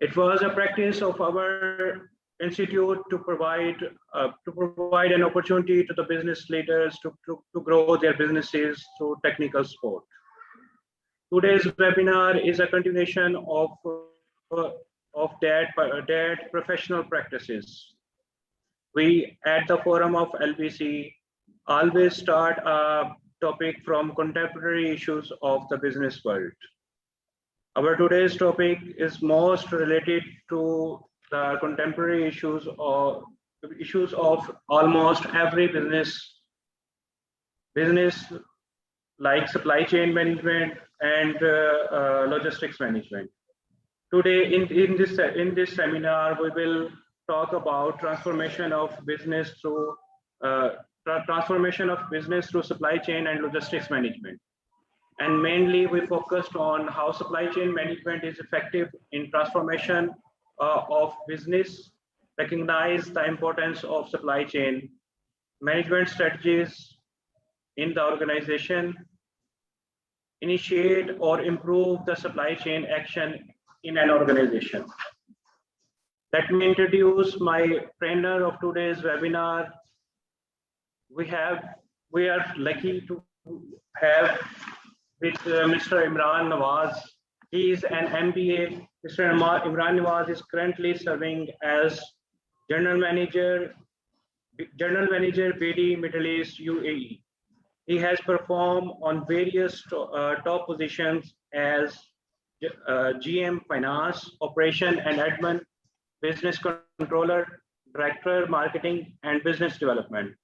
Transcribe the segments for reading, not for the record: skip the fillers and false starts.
It was a practice of our institute to provide an opportunity to the business leaders to grow their businesses through technical support. Today's webinar is a continuation of that professional practices. We at the forum of LBC always start a topic from contemporary issues of the business world. Our today's topic is most related to the contemporary issues of almost every business like supply chain management and logistics management. Today in this seminar, we will talk about transformation of business through supply chain and logistics management. And mainly we focused on how supply chain management is effective in transformation of business, recognize the importance of supply chain management strategies in the organization, initiate or improve the supply chain action in an organization. Let me introduce my trainer of today's webinar. We are lucky to have with Mr. Imran Nawaz. He is an MBA. Mr. Imran Nawaz is currently serving as General Manager BD Middle East UAE. He has performed on various top positions as GM Finance, Operation and Admin, Business Controller, Director Marketing and Business Development.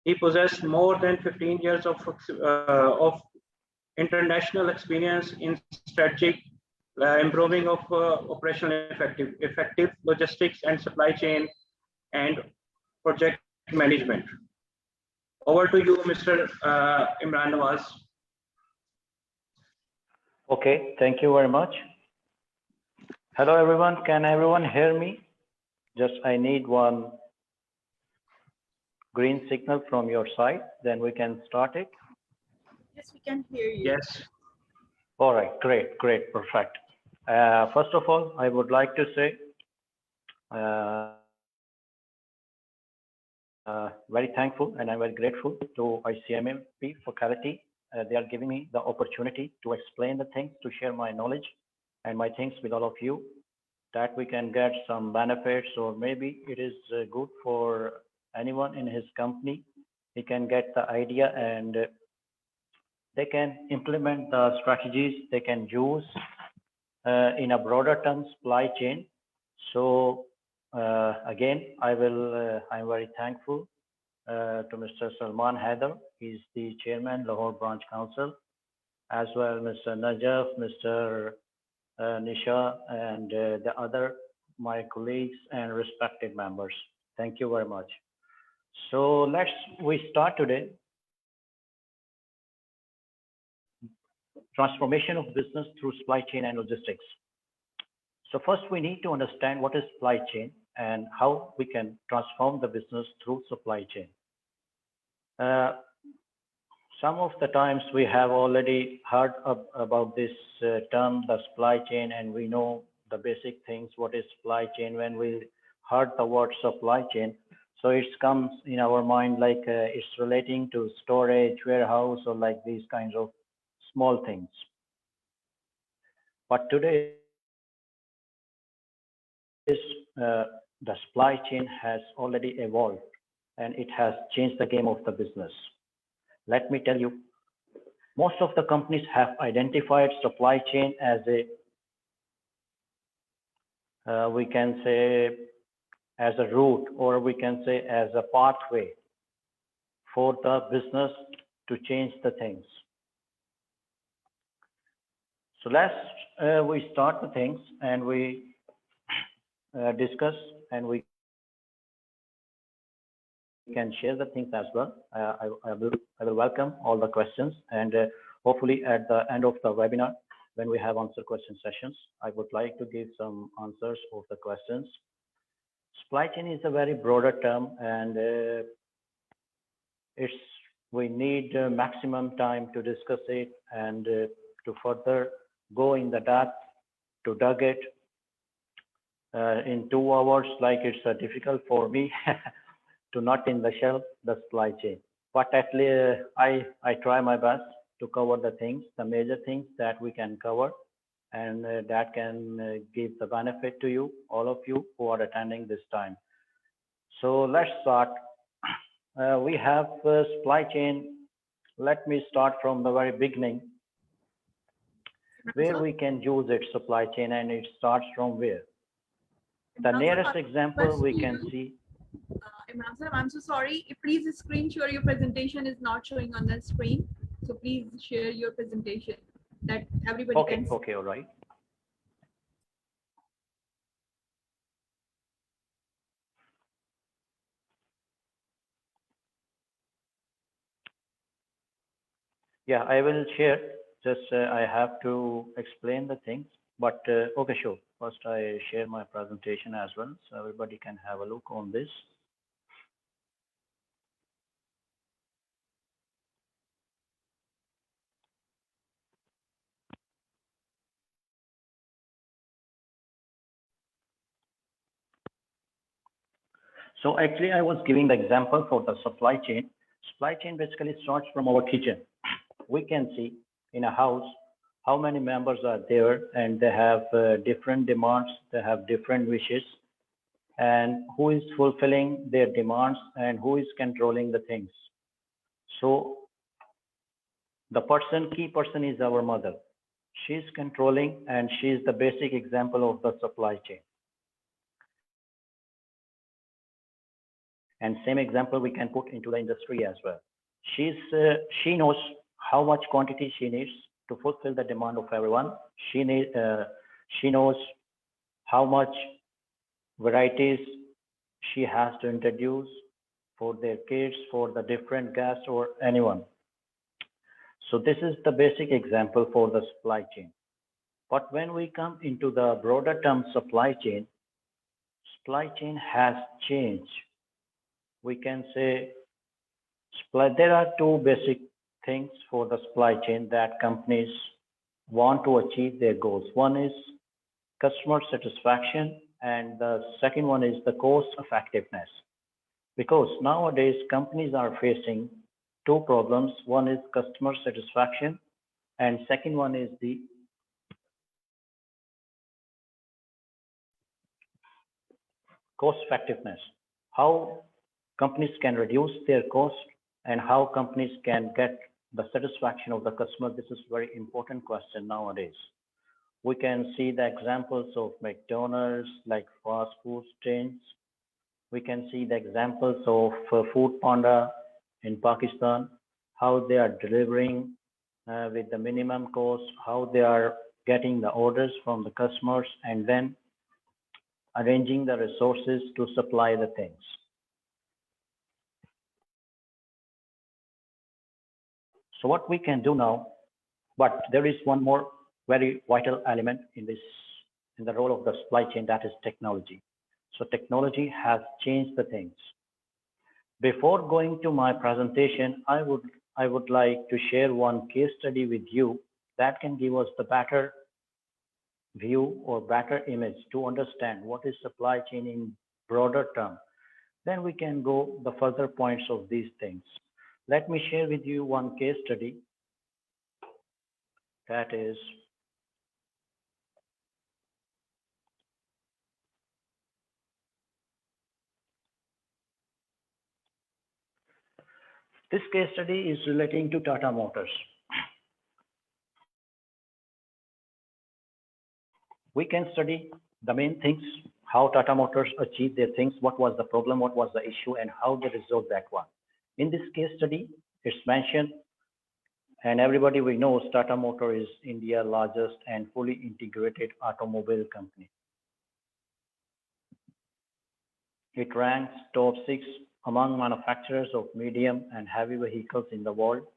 He possessed more than 15 years of international experience in strategic improving of operational effective logistics and supply chain and project management. Over to you, Mr. Imran Nawaz. Okay, thank you very much. Hello everyone, can everyone hear me? Just I need one green signal from your side, then we can start it. Yes, we can hear you. Yes. All right, great, perfect. First of all, I would like to say very thankful and I'm very grateful to ICMA for Clarity. They are giving me the opportunity to explain the things, to share my knowledge and my things with all of you, that we can get some benefits, or maybe it is good for anyone in his company. He can get the idea and they can implement the strategies they can use in a broader term supply chain. So again, I'm very thankful to Mr. Salman Haider. He's the chairman, Lahore Branch Council, as well Mr. Najaf, Mr. Nisha, and the other my colleagues and respected members. Thank you very much. So we start today. Transformation of business through supply chain and logistics. So first we need to understand what is supply chain and how we can transform the business through supply chain. Some of the times we have already heard about this term, the supply chain, and we know the basic things, what is supply chain. When we heard the word supply chain, so it comes in our mind like it's relating to storage, warehouse, or like these kinds of small things. But today the supply chain has already evolved and it has changed the game of the business. Let me tell you, most of the companies have identified supply chain as we can say as a route, or we can say as a pathway for the business to change the things. So we start the things and we discuss and we can share the things as well. I will welcome all the questions, and hopefully at the end of the webinar, when we have answer question sessions, I would like to give some answers of the questions. Supply chain is a very broader term, and we need maximum time to discuss it and to further go in the depth to dug it. in 2 hours, like it's difficult for me to not in the shell the supply chain. But at least I try my best to cover the things, the major things that we can cover, and that can give the benefit to you, all of you who are attending this time. So let's start. We have supply chain. Let me start from the very beginning, where we can use its supply chain, and it starts from where. The nearest example we can see. Imran sir, I'm so sorry. Please screen share your presentation is not showing on the screen. So please share your presentation that everybody can see. Okay, all right. Yeah, I will share. Just I have to explain the things, but okay, sure. First, I share my presentation as well, so everybody can have a look on this. So actually, I was giving the example for the supply chain. Supply chain basically starts from our kitchen. We can see in a house how many members are there, and they have different demands, they have different wishes, and who is fulfilling their demands and who is controlling the things. So the key person is our mother. She's controlling, and she's the basic example of the supply chain. And same example we can put into the industry as well. She knows how much quantity she needs to fulfill the demand of everyone. She knows how much varieties she has to introduce for their kids, for the different guests, or anyone. So this is the basic example for the supply chain. But when we come into the broader term supply chain has changed. We can say there are two basic things for the supply chain that companies want to achieve their goals. One is customer satisfaction, and the second one is the cost effectiveness. Because nowadays companies are facing two problems. One is customer satisfaction, and second one is the cost effectiveness. How companies can reduce their cost and how companies can get the satisfaction of the customer. This is a very important question nowadays. We can see the examples of McDonald's, like fast food chains. We can see the examples of Food Panda in Pakistan, how they are delivering with the minimum cost, how they are getting the orders from the customers and then arranging the resources to supply the things. So what we can do now, but there is one more very vital element in the role of the supply chain, that is technology. So technology has changed the things. Before going to my presentation, I would like to share one case study with you that can give us the better view or better image to understand what is supply chain in broader term. Then we can go the further points of these things. Let me share with you one case study. That is this case study is relating to Tata Motors. We can study the main things, how Tata Motors achieved their things, what was the problem, what was the issue, and how they resolved that one. In this case study, it's mentioned, and everybody we know, Tata Motor is India's largest and fully integrated automobile company. It ranks top 6 among manufacturers of medium and heavy vehicles in the world.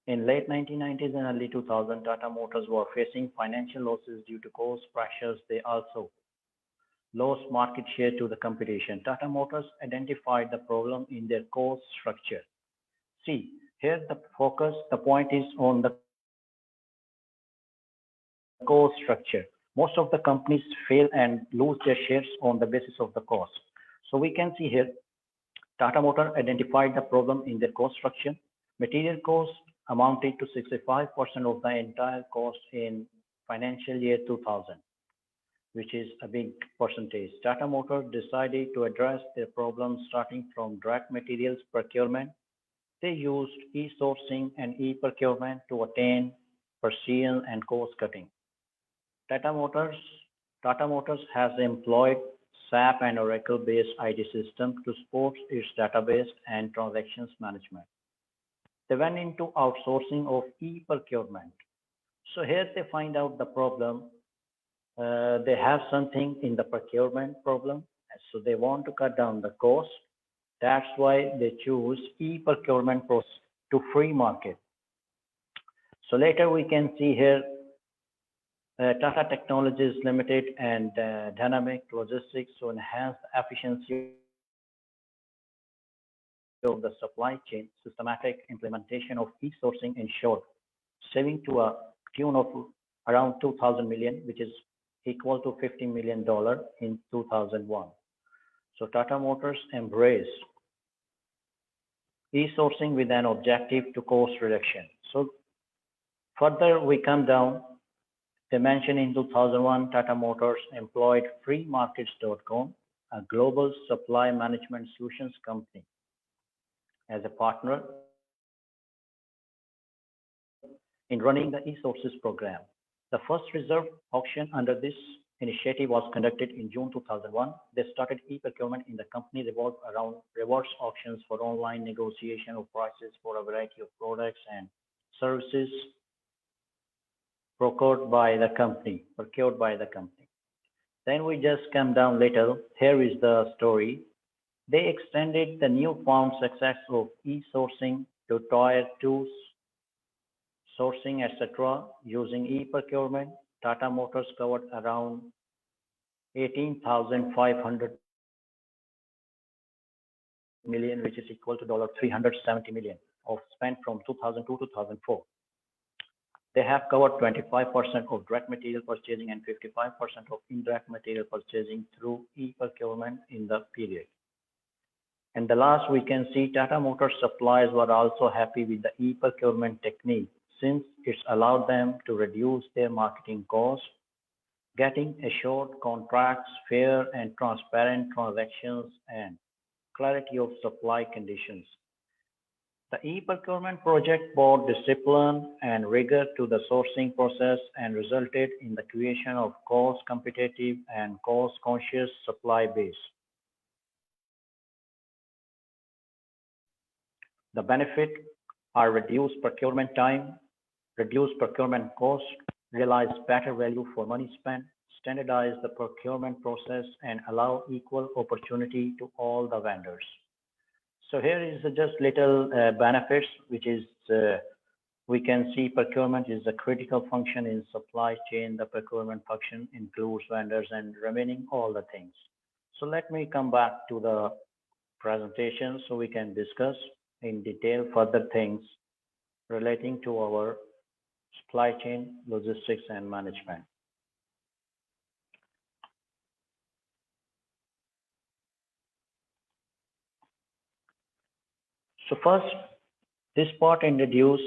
In late 1990s and early 2000s, Tata Motors were facing financial losses due to cost pressures. They also lost market share to the competition. Tata Motors identified the problem in their cost structure. See, here the point is on the cost structure. most of the companies fail and lose their shares on the basis of the cost. So we can see here, Tata Motor identified the problem in their cost structure. Material cost amounted to 65% of the entire cost in financial year 2000, which is a big percentage. Tata Motor decided to address their problems starting from direct materials procurement. They used e-sourcing and e-procurement to attain precision and cost cutting. Tata Motors has employed SAP and Oracle-based IT system to support its database and transactions management. They went into outsourcing of e-procurement. So here they find out the problem. They have something in the procurement problem, so they want to cut down the cost. That's why they choose e-procurement process to free market. So later we can see here Tata Technologies Limited and Dynamic Logistics to enhance the efficiency of the supply chain. Systematic implementation of e-sourcing ensured saving to a tune of around 2,000 million, which is equal to $50 million in 2001. So Tata Motors embraced e-sourcing with an objective to cost reduction. So further we come down, they mention in 2001, Tata Motors employed freemarkets.com, a global supply management solutions company, as a partner in running the e-sources program. The first reserve auction under this initiative was conducted in June 2001. They started e-procurement in the company revolved around reverse auctions for online negotiation of prices for a variety of products and services procured by the company. Then we just come down little. Here is the story. They extended the newfound success of e-sourcing to tier 2 sourcing, etc. Using e-procurement. Tata Motors covered around 18,500 million, which is equal to $370 million of spent from 2002 to 2004. They have covered 25% of direct material purchasing and 55% of indirect material purchasing through e-procurement in the period. And the last we can see Tata Motors suppliers were also happy with the e-procurement technique since it's allowed them to reduce their marketing costs, getting assured contracts, fair and transparent transactions, and clarity of supply conditions. The e-procurement project brought discipline and rigor to the sourcing process and resulted in the creation of cost-competitive and cost-conscious supply base. The benefit are reduced procurement time, reduced procurement cost, realize better value for money spent, standardize the procurement process, and allow equal opportunity to all the vendors. So here is just little benefits, which is we can see procurement is a critical function in supply chain. The procurement function includes vendors and remaining all the things. So let me come back to the presentation so we can discuss in detail further things relating to our supply chain, logistics, and management. So first, this part introduced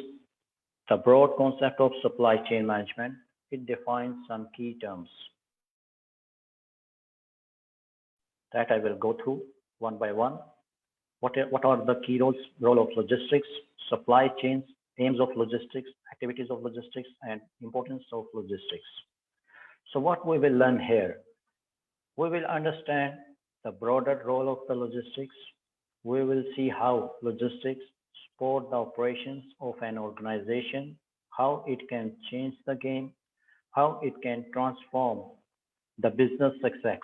the broad concept of supply chain management. It defines some key terms that I will go through one by one. What are the key role of logistics, supply chains, aims of logistics, activities of logistics, and importance of logistics. So what we will learn here, we will understand the broader role of the logistics. We will see how logistics support the operations of an organization, how it can change the game, how it can transform the business success.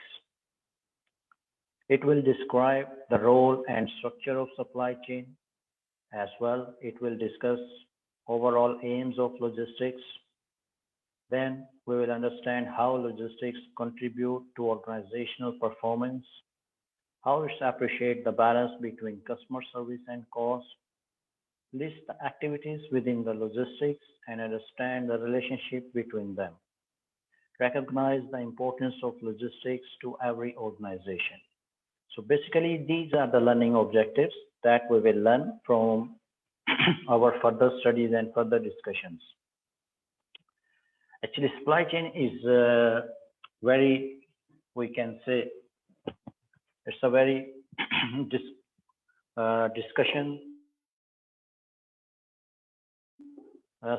It will describe the role and structure of supply chain. As well, it will discuss overall aims of logistics. Then we will understand how logistics contribute to organizational performance, how it appreciates the balance between customer service and cost, list the activities within the logistics, and understand the relationship between them. recognize the importance of logistics to every organization. So basically, these are the learning objectives that we will learn from our further studies and further discussions. Actually, supply chain is very, we can say, it's a very discussion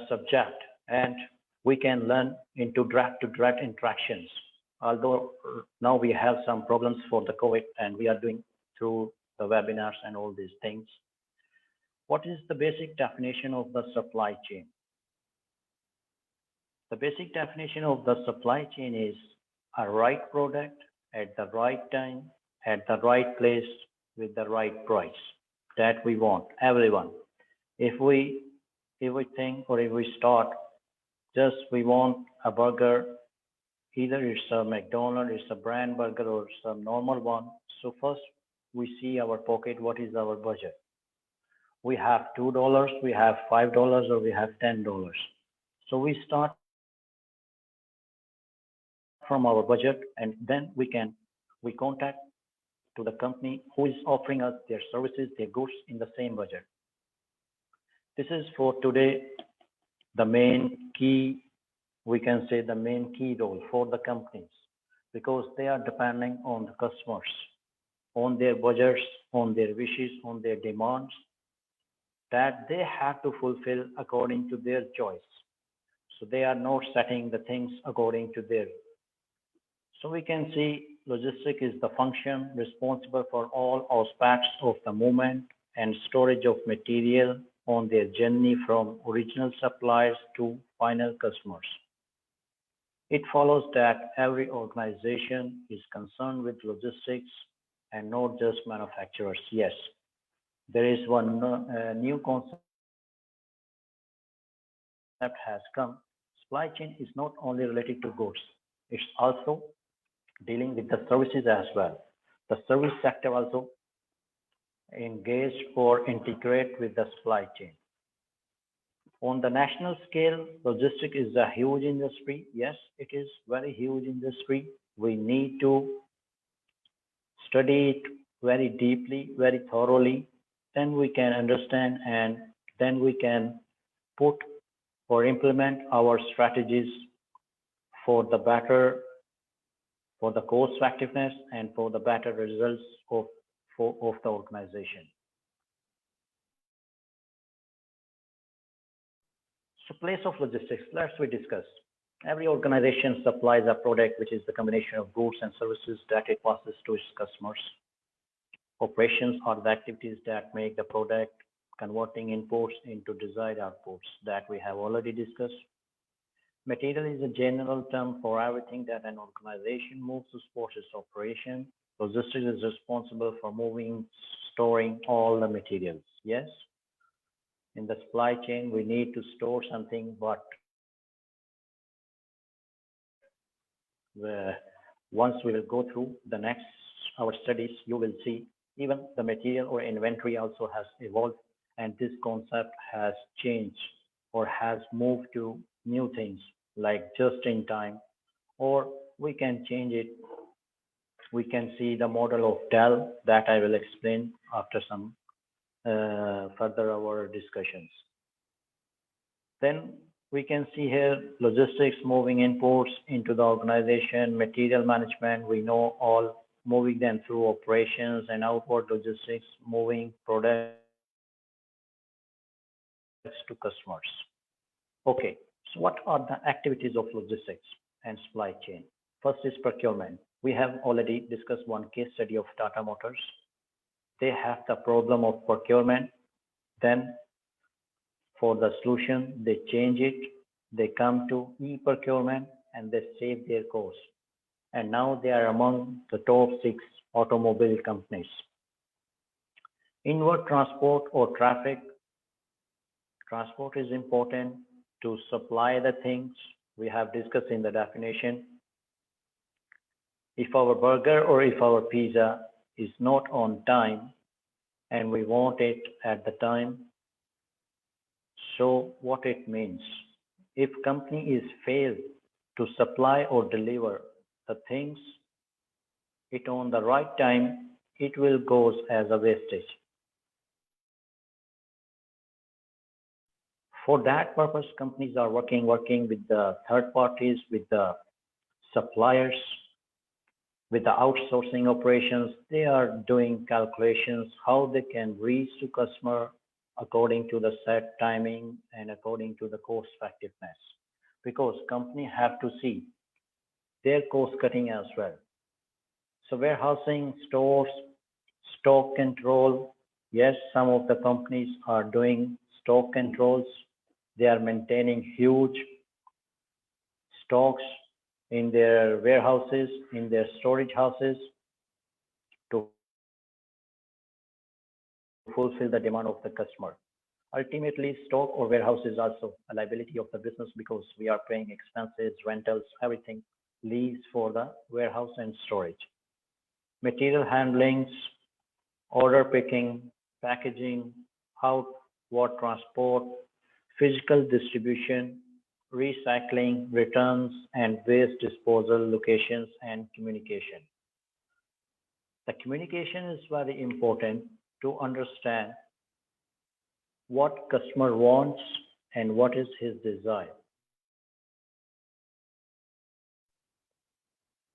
subject, and we can learn into direct to direct interactions. Although now we have some problems for the COVID and we are doing through the webinars and all these things. What is the basic definition of the supply chain? The basic definition of the supply chain is a right product at the right time, at the right place, with the right price that we want, everyone. If we think or if we start, just we want a burger, either it's a McDonald's, it's a brand burger, or it's a normal one. So first we see our pocket, what is our budget? We have $2, we have $5, or we have $10. So we start from our budget, and then we contact to the company who is offering us their services, their goods in the same budget. This is for today the main key, we can say the main key role for the companies, because they are depending on the customers, on their budgets, on their wishes, on their demands that they have to fulfill according to their choice. So they are not setting the things according to their. So we can see logistics is the function responsible for all aspects of the movement and storage of material on their journey from original suppliers to final customers. It follows that every organization is concerned with logistics and not just manufacturers. Yes, there is one new concept has come. Supply chain is not only related to goods, it's also dealing with the services as well. The service sector also engaged or integrate with the supply chain. On the national scale, logistics is a huge industry. Yes, it is very huge industry. We need to study it very deeply, very thoroughly. Then we can understand, and then we can put or implement our strategies for the better, for the cost effectiveness and for the better results of the organization. So place of logistics, let's we discuss. Every organization supplies a product which is the combination of goods and services that it passes to its customers. Operations are the activities that make the product, converting inputs into desired outputs that we have already discussed. Material is a general term for everything that an organization moves to support its operation. Logistics is responsible for moving, storing all the materials. Yes, in the supply chain, we need to store something, but once we will go through the next our studies, you will see even the material or inventory also has evolved, and this concept has changed or has moved to new things like just in time, or we can change it. We can see the model of Dell that I will explain after some further our discussions. Then we can see here logistics, moving imports into the organization, material management, we know all, moving them through operations, and outward logistics, moving products to customers. Okay, so what are the activities of logistics and supply chain? First is procurement. We have already discussed one case study of Tata Motors. They have the problem of procurement. Then for the solution, they change it. They come to e-procurement and they save their costs. And now they are among the top 6 automobile companies. Inward transport or traffic. Transport is important to supply the things we have discussed in the definition. If our burger or if our pizza is not on time and we want it at the time, so what it means? If company is failed to supply or deliver the things it on the right time, it will goes as a wastage. For that purpose, companies are working with the third parties, with the suppliers, with the outsourcing operations. They are doing calculations how they can reach to customer according to the set timing and according to the cost effectiveness. Because company have to see their cost cutting as well. So warehousing, stores, stock control. Yes, some of the companies are doing stock controls. They are maintaining huge stocks in their warehouses, in their storage houses to fulfill the demand of the customer. Ultimately, stock or warehouse is also a liability of the business because we are paying expenses, rentals, everything, lease for the warehouse and storage. Material handlings, order picking, packaging, what transport, physical distribution, recycling, returns, and waste disposal locations and communication. The communication is very important to understand what customer wants and what is his desire.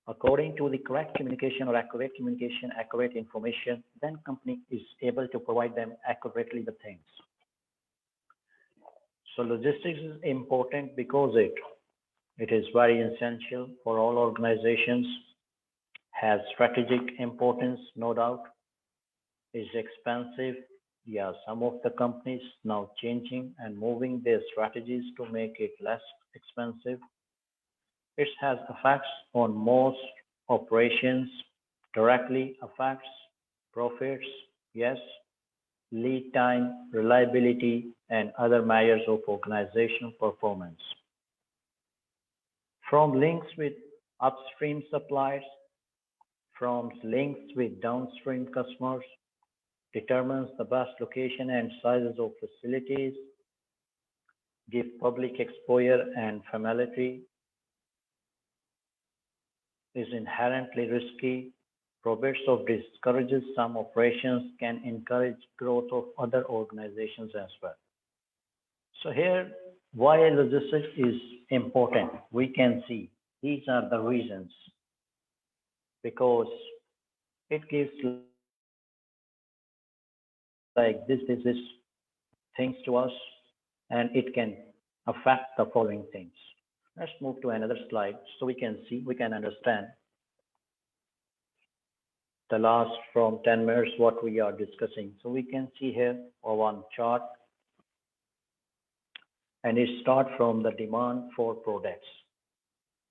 According to the correct communication or accurate communication, accurate information, then company is able to provide them accurately the things. So logistics is important because it is very essential for all organizations, has strategic importance, no doubt, is expensive. Yeah, some of the companies now changing and moving their strategies to make it less expensive. It has effects on most operations, directly affects profits, yes, lead time, reliability, and other measures of organizational performance. From links with upstream suppliers, from links with downstream customers, determines the best location and sizes of facilities, give public exposure and familiarity, is inherently risky, prohibits or discourages some operations, can encourage growth of other organizations as well. So here, why logistics is important, we can see these are the reasons. Because it gives like this things to us, and it can affect the following things. Let's move to another slide so we can understand the last from 10 minutes what we are discussing. So we can see here one chart, and it starts from the demand for products.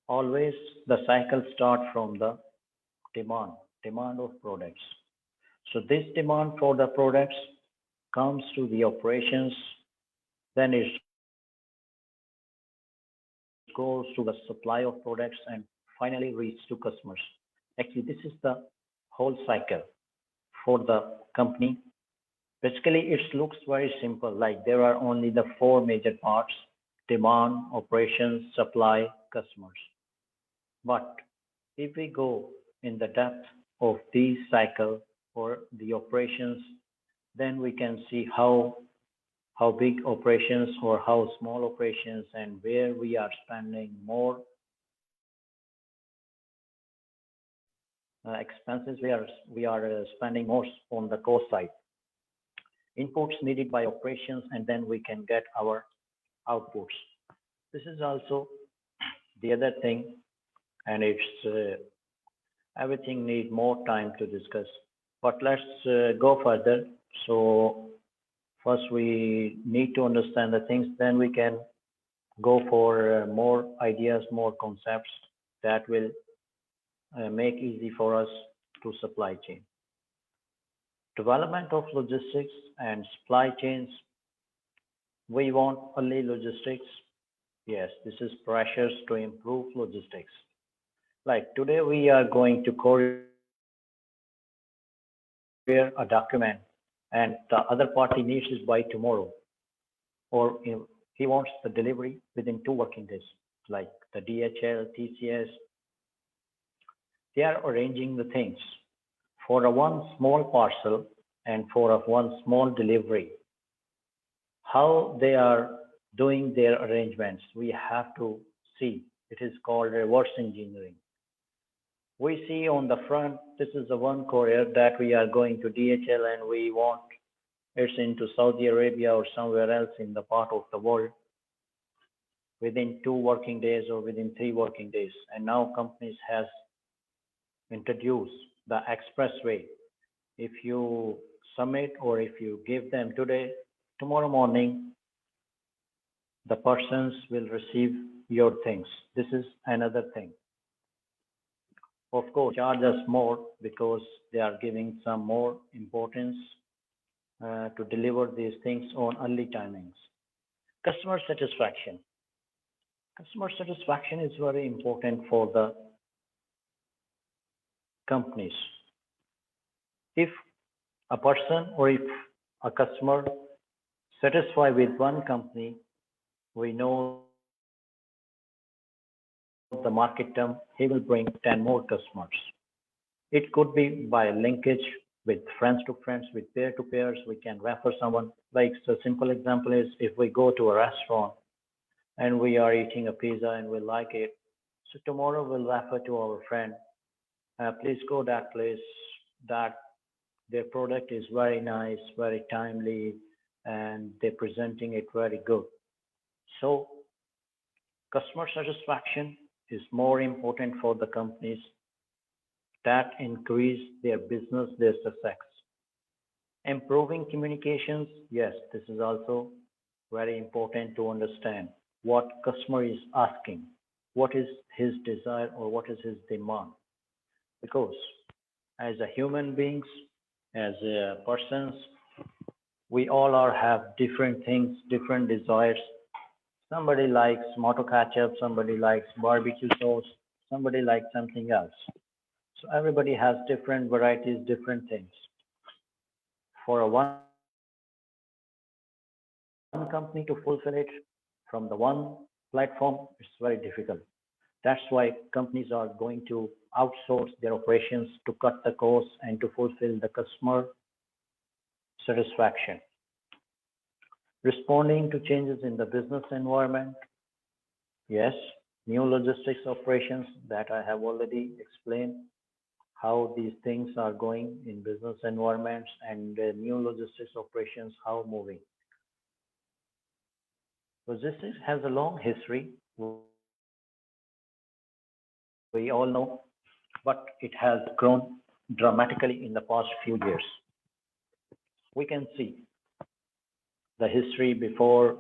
Always the cycle starts from the demand of products. So this demand for the products comes to the operations, then it goes to the supply of products and finally reach to customers. Actually, this is the whole cycle for the company. Basically, it looks very simple, like there are only the four major parts: demand, operations, supply, customers. But if we go in the depth of these cycle or the operations, then we can see how big operations or how small operations and where we are spending more expenses. We are spending more on the cost side. Inputs needed by operations, and then we can get our outputs. This is also the other thing, and it's everything need more time to discuss. But let's go further. So first we need to understand the things, then we can go for more ideas, more concepts that will make easy for us to supply chain. Development of logistics and supply chains. We want only logistics. Yes, this is pressures to improve logistics. Like today we are going to courier a document and the other party needs it by tomorrow, or he wants the delivery within 2 working days. like the DHL, TCS, they are arranging the things for a one small parcel and for a one small delivery. How they are doing their arrangements, we have to see. It is called reverse engineering. We see on the front, this is the one courier that we are going to DHL and we want it's into Saudi Arabia or somewhere else in the part of the world within 2 working days or within 3 working days. And now companies has introduced the expressway. If you submit or if you give them today, tomorrow morning, the persons will receive your things. This is another thing. Of course, charge us more because they are giving some more importance to deliver these things on early timings. Customer satisfaction. Customer satisfaction is very important for the companies. If a person or if a customer satisfied with one company, we know the market term, he will bring 10 more customers. It could be by linkage with friends to friends, with peer to peers, we can refer someone. Like the simple example is if we go to a restaurant and we are eating a pizza and we like it, so tomorrow we'll refer to our friend, please go that place, that their product is very nice, very timely, and they're presenting it very good. So customer satisfaction is more important for the companies that increase their business, their success. Improving communications, yes, this is also very important to understand what customer is asking, what is his desire or what is his demand. Because as a human beings, as persons, we all have different things, different desires. Somebody likes tomato ketchup, somebody likes barbecue sauce, somebody likes something else. So everybody has different varieties, different things. For a one company to fulfill it from the one platform, it's very difficult. That's why companies are going to outsource their operations to cut the costs and to fulfill the customer satisfaction. Responding to changes in the business environment. Yes, new logistics operations that I have already explained how these things are going in business environments and new logistics operations, how moving. Logistics has a long history, we all know, but it has grown dramatically in the past few years. We can see the history before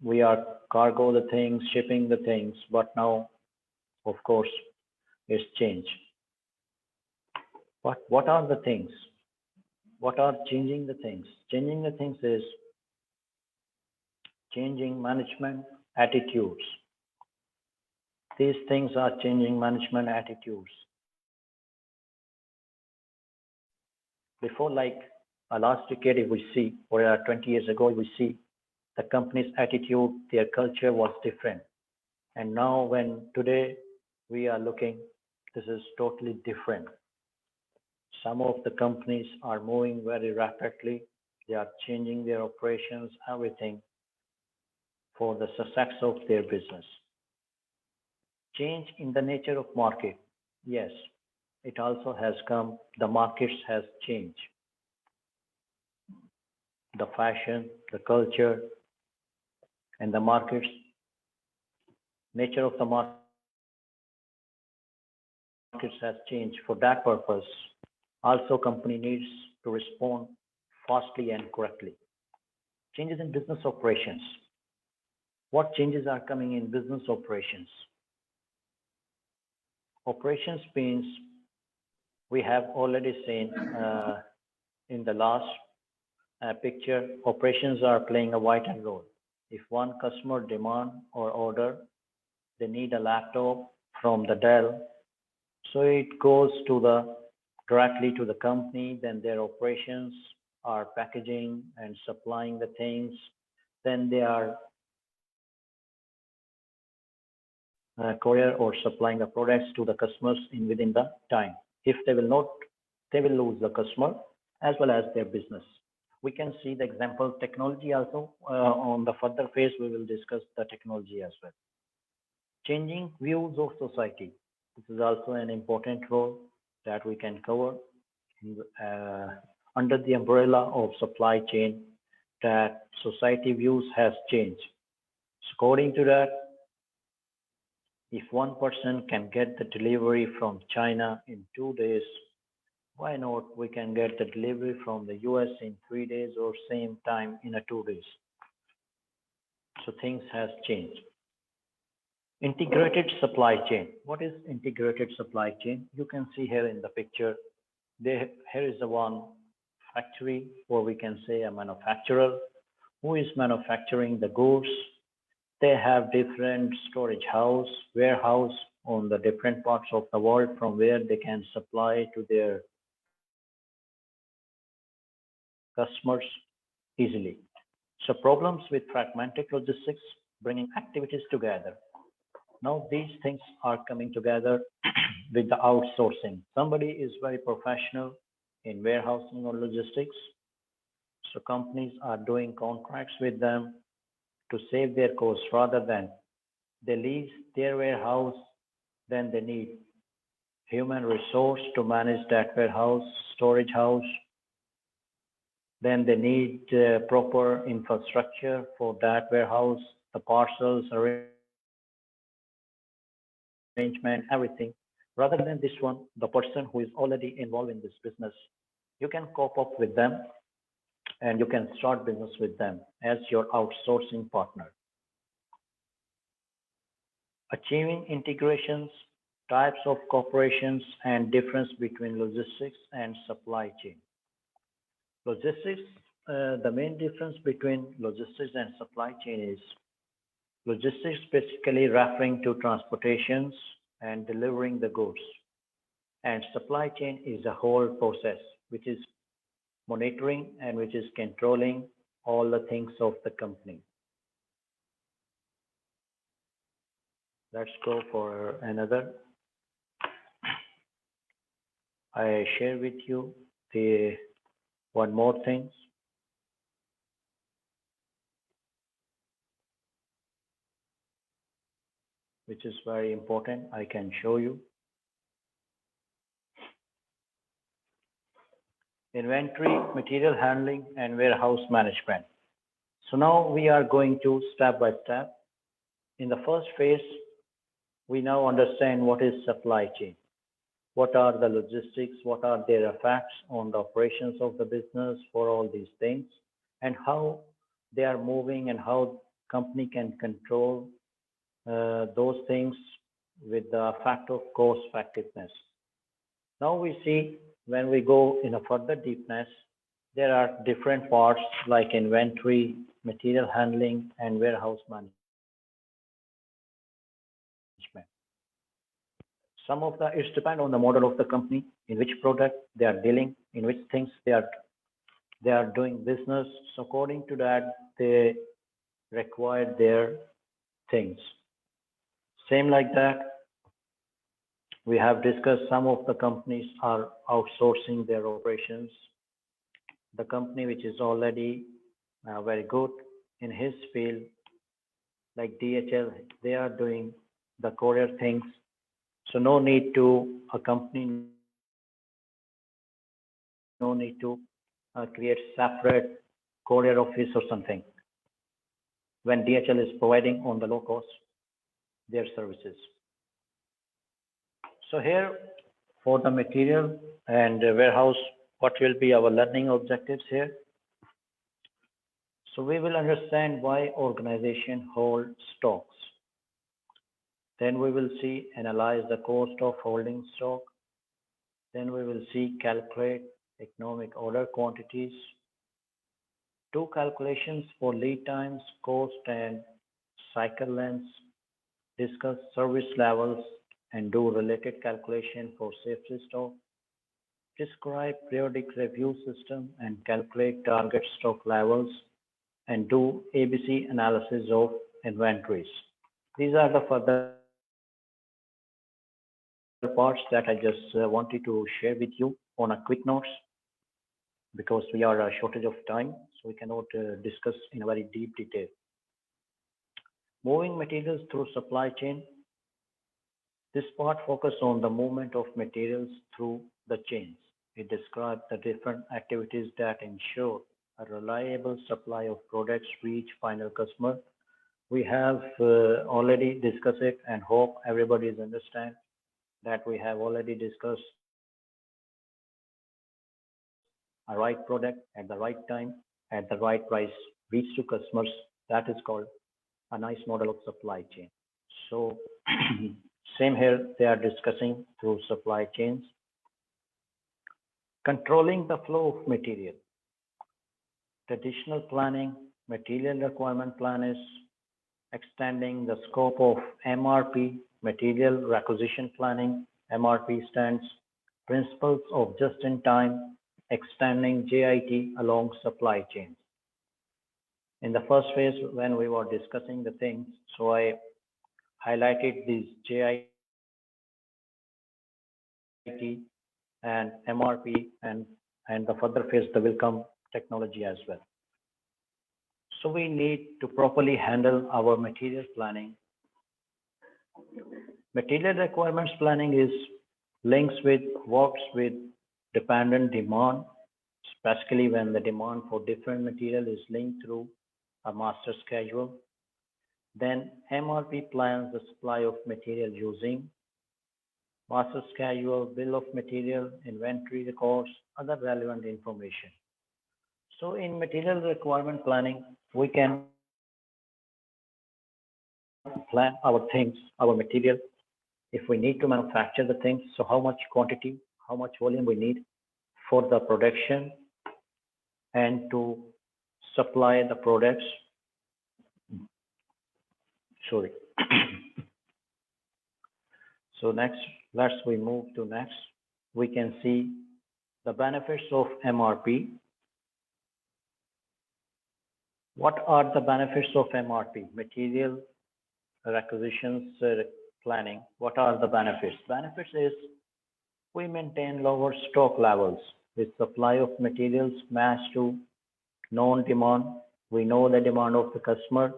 we are cargo the things, shipping the things, but now, of course, it's changed. But what are the things? What are changing the things? Changing the things is changing management attitudes. These things are changing management attitudes. Before, like last decade, if we see, or 20 years ago, we see the company's attitude, their culture was different. And now when today we are looking, this is totally different. Some of the companies are moving very rapidly. They are changing their operations, everything for the success of their business. Change in the nature of market. Yes, it also has come. The markets has changed. The fashion, the culture, and the markets, nature of the markets has changed. For that purpose, also company needs to respond fastly and correctly. Changes in business operations. What changes are coming in business operations? Operations means we have already seen in the last picture, operations are playing a vital role. If one customer demand or order, they need a laptop from the Dell, so it goes to the directly to the company, then their operations are packaging and supplying the things, then they are courier or supplying the products to the customers in within the time. If they will not, they will lose the customer as well as their business. We can see the example technology also. On the further phase, we will discuss the technology as well. Changing views of society. This is also an important role that we can cover under the umbrella of supply chain, that society views has changed. According to that, if one person can get the delivery from China in 2 days, why not we can get the delivery from the US in 3 days or same time in a 2 days? So things has changed. Integrated supply chain. What is integrated supply chain? You can see here in the picture, here is the one factory, or we can say a manufacturer who is manufacturing the goods. They have different storage house, warehouse on the different parts of the world from where they can supply to their customers easily. So problems with fragmented logistics, bringing activities together. Now these things are coming together with the outsourcing. Somebody is very professional in warehousing or logistics. So companies are doing contracts with them to save their costs. Rather than they lease their warehouse, then they need human resource to manage that warehouse, storage house. Then they need proper infrastructure for that warehouse, the parcels, arrangement, everything. Rather than this one, the person who is already involved in this business, you can cope up with them and you can start business with them as your outsourcing partner. Achieving integrations, types of corporations, and difference between logistics and supply chain. Logistics, the main difference between logistics and supply chain is logistics basically referring to transportations and delivering the goods. And supply chain is a whole process, which is monitoring and which is controlling all the things of the company. Let's go for another. I share with you the one more thing. Which is very important. I can show you. Inventory, material handling, and warehouse management. So now we are going to step by step. In the first phase, we now understand what is supply chain. What are the logistics? What are their effects on the operations of the business for all these things, and how they are moving and how company can control those things with the fact of cost effectiveness. Now we see when we go in a further deepness, there are different parts like inventory, material handling, and warehouse management. Some of the, it depends on the model of the company, in which product they are dealing, in which things they are doing business. So according to that, they require their things. Same like that, we have discussed some of the companies are outsourcing their operations. The company which is already very good in his field, like DHL, they are doing the courier things. So no need to a company, no need to create separate courier office or something when DHL is providing on the low cost their services. So here for the material and warehouse, what will be our learning objectives here? So we will understand why organization hold stocks. Then we will see, analyze the cost of holding stock. Then we will see, calculate economic order quantities. Do calculations for lead times, cost, and cycle lengths. Discuss service levels and do related calculation for safety stock. Describe periodic review system and calculate target stock levels and do ABC analysis of inventories. These are the further parts that I just wanted to share with you on a quick notes because we are a shortage of time, so we cannot discuss in a very deep detail. Moving materials through supply chain. This part focuses on the movement of materials through the chains. It describes the different activities that ensure a reliable supply of products reach final customer. We have already discussed it and hope everybody is understand that we have already discussed a right product at the right time at the right price reach to customers. That is called a nice model of supply chain. So same here, they are discussing through supply chains. Controlling the flow of material. Traditional planning, material requirement plan is extending the scope of MRP, material requisition planning. MRP stands principles of just-in-time, extending JIT along supply chains. In the first phase, when we were discussing the things, so I highlighted these JIT and MRP and the further phase, there will come technology as well. So we need to properly handle our material planning. Material requirements planning is links with works with dependent demand, especially when the demand for different material is linked through a master schedule. Then MRP plans the supply of material using master schedule, bill of material, inventory records, other relevant information. So in material requirement planning, we can plan our things, our material. If we need to manufacture the things, so how much quantity, how much volume we need for the production and to supply the products. Sorry. So next, we move to next. We can see the benefits of MRP. What are the benefits of MRP? Material requisitions planning. What are the benefits? Benefits is we maintain lower stock levels with supply of materials matched to known demand. We know the demand of the customer.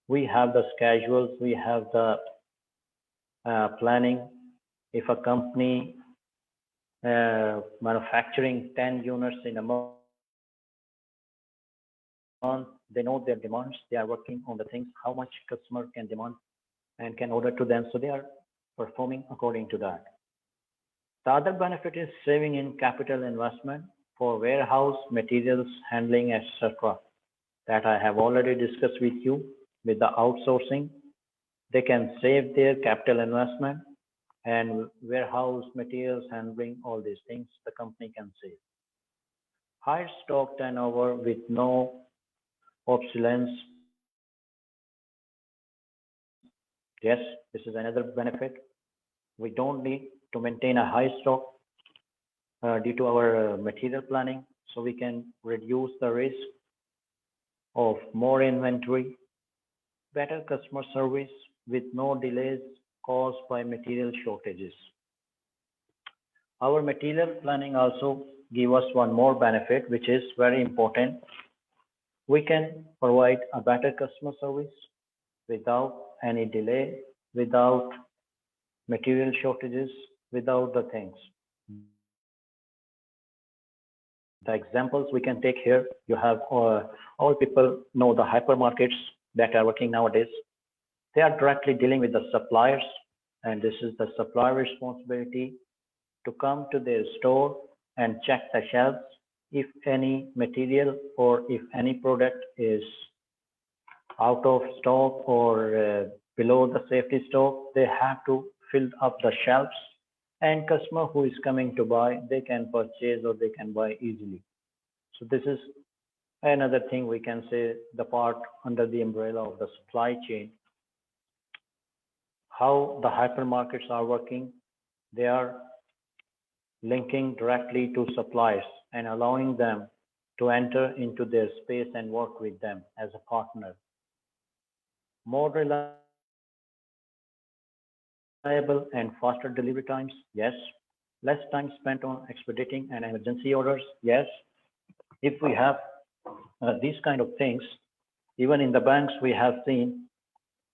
We have the schedules. We have the planning. If a company manufacturing 10 units in a month, they know their demands. They are working on the things, how much customer can demand and can order to them. So they are performing according to that. The other benefit is saving in capital investment for warehouse, materials, handling, etc. That I have already discussed with you. With the outsourcing, they can save their capital investment and warehouse, materials, handling, all these things the company can save. Higher stock turnover with no obsolescence. Yes, this is another benefit. We don't need to maintain a high stock due to our material planning, so we can reduce the risk of more inventory, better customer service with no delays caused by material shortages. Our material planning also give us one more benefit, which is very important. We can provide a better customer service without any delay, without material shortages, without the things. The examples we can take here, you have all people know the hypermarkets that are working nowadays. They are directly dealing with the suppliers, and this is the supplier responsibility to come to their store and check the shelves. If any material or if any product is out of stock or below the safety stock, they have to fill up the shelves, and customer who is coming to buy, they can purchase or they can buy easily. So this is another thing we can say, the part under the umbrella of the supply chain. How the hypermarkets are working, they are linking directly to suppliers and allowing them to enter into their space and work with them as a partner. More reliable and faster delivery times? Yes. Less time spent on expediting and emergency orders? Yes. If we have these kind of things, even in the banks we have seen,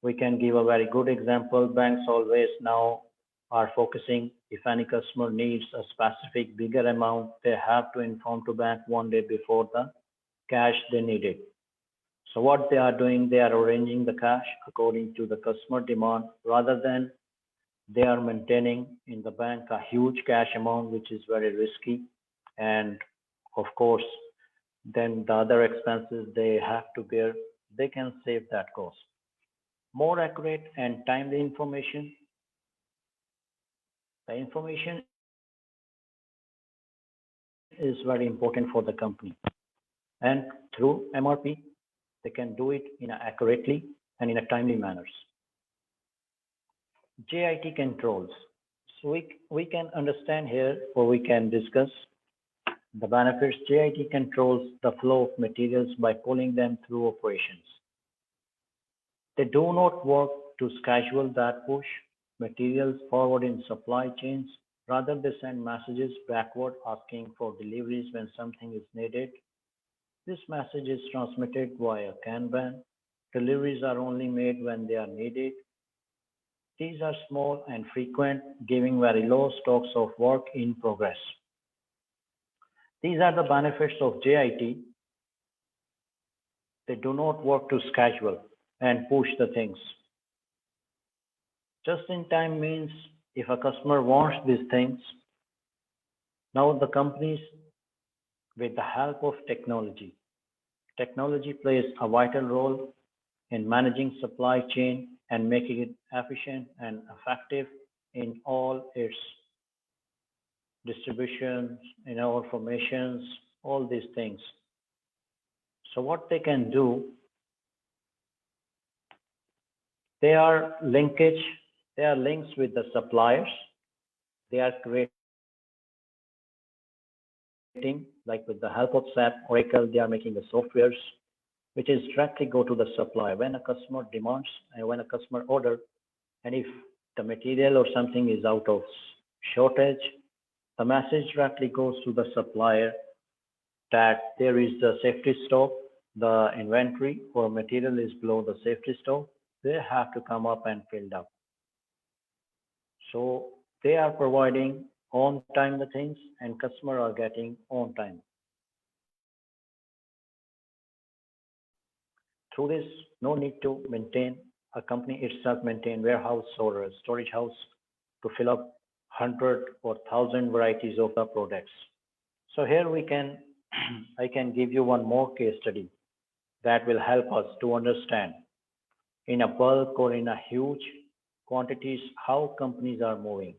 we can give a very good example. Banks always now are focusing, if any customer needs a specific bigger amount, they have to inform to bank one day before the cash they need it. So what they are doing, they are arranging the cash according to the customer demand rather than they are maintaining in the bank a huge cash amount, which is very risky. And of course, then the other expenses they have to bear, they can save that cost. More accurate and timely information. The information is very important for the company. And through MRP, they can do it in a accurately and in a timely manners. JIT controls. So we can understand here or we can discuss the benefits. JIT controls the flow of materials by pulling them through operations. They do not work to schedule that push materials forward in supply chains. Rather, they send messages backward asking for deliveries when something is needed. This message is transmitted via Kanban. Deliveries are only made when they are needed. These are small and frequent, giving very low stocks of work in progress. These are the benefits of JIT. They do not work to schedule and push the things. Just in time means if a customer wants these things, now the companies, with the help of technology, technology plays a vital role in managing supply chain and making it efficient and effective in all its distributions, in our formations, all these things. So what they can do, they are links with the suppliers. They are creating, like with the help of SAP, Oracle, they are making the softwares, which is directly go to the supplier. When a customer demands and when a customer order, and if the material or something is out of shortage, the message directly goes to the supplier that there is the safety stock, the inventory or material is below the safety stock. They have to come up and fill up. So they are providing on time the things and customer are getting on time. Through this, no need to maintain a company itself maintain warehouse or a storage house to fill up 100 or 1,000 varieties of the products. So here we can, I can give you one more case study that will help us to understand in a bulk or in a huge quantities how companies are moving.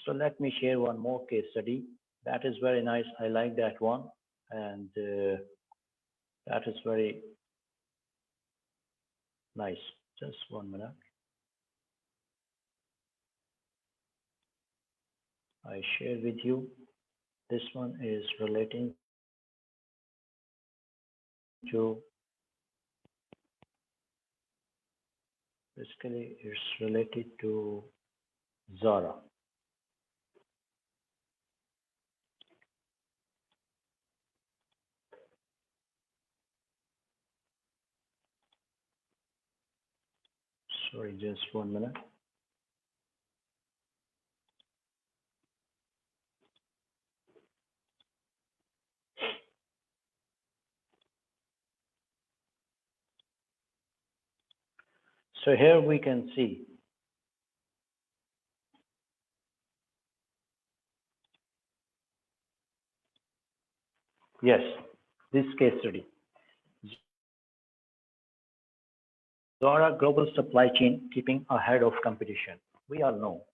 So let me share one more case study. That is very nice. I like that one. And that is very nice. Just 1 minute. I share with you. This one is relating to, basically it's related to Zara. Sorry, just 1 minute. So here we can see yes, this case study. Zara global supply chain keeping ahead of competition. We all know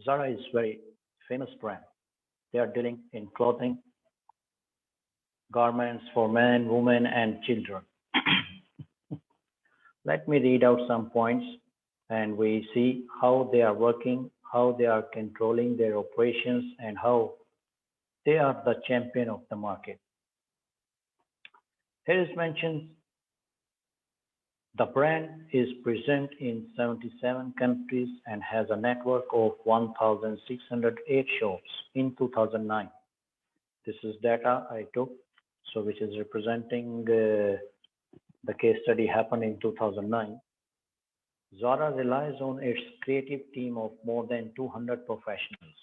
Zara is very famous brand. They are dealing in clothing, garments for men, women, and children. Let me read out some points and we see how they are working, how they are controlling their operations, and how they are the champion of the market. Here is mentioned The brand is present in 77 countries and has a network of 1,608 shops in 2009. This is data I took, so which is representing the case study happened in 2009. Zara relies on its creative team of more than 200 professionals.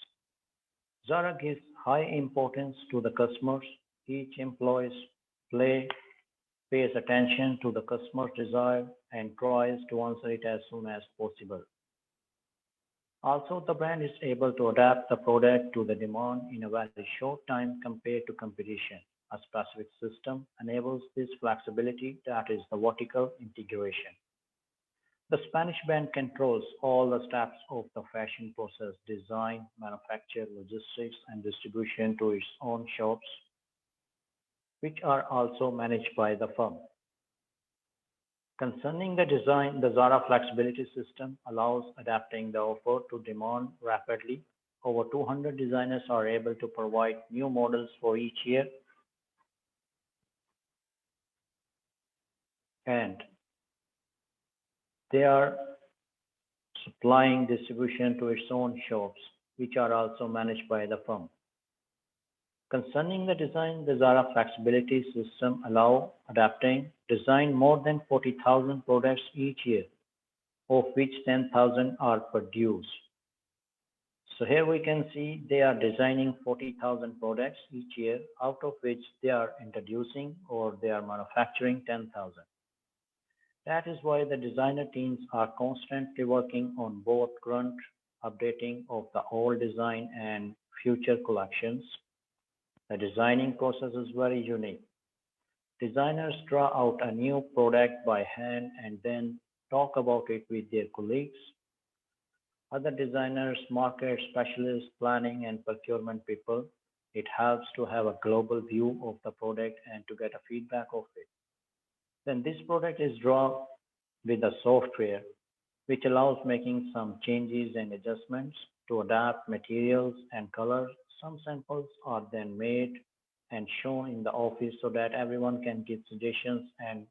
Zara gives high importance to the customers. Each employee pays attention to the customer's desire and tries to answer it as soon as possible. Also, the brand is able to adapt the product to the demand in a very short time compared to competition. A specific system enables this flexibility, that is the vertical integration. The Spanish brand controls all the steps of the fashion process: design, manufacture, logistics, and distribution to its own shops, which are also managed by the firm. Concerning the design, the Zara flexibility system allows adapting the offer to demand rapidly. Over 200 designers are able to provide new models for each year, and they are supplying distribution to its own shops, which are also managed by the firm. Concerning the design, the Zara flexibility system allow adapting design more than 40,000 products each year, of which 10,000 are produced. So here we can see they are designing 40,000 products each year, out of which they are introducing or they are manufacturing 10,000. That is why the designer teams are constantly working on both current updating of the old design and future collections. The designing process is very unique. Designers draw out a new product by hand and then talk about it with their colleagues. Other designers, market specialists, planning and procurement people. It helps to have a global view of the product and to get a feedback of it. Then this product is drawn with a software which allows making some changes and adjustments to adapt materials and colors. Some samples are then made and shown in the office so that everyone can give suggestions and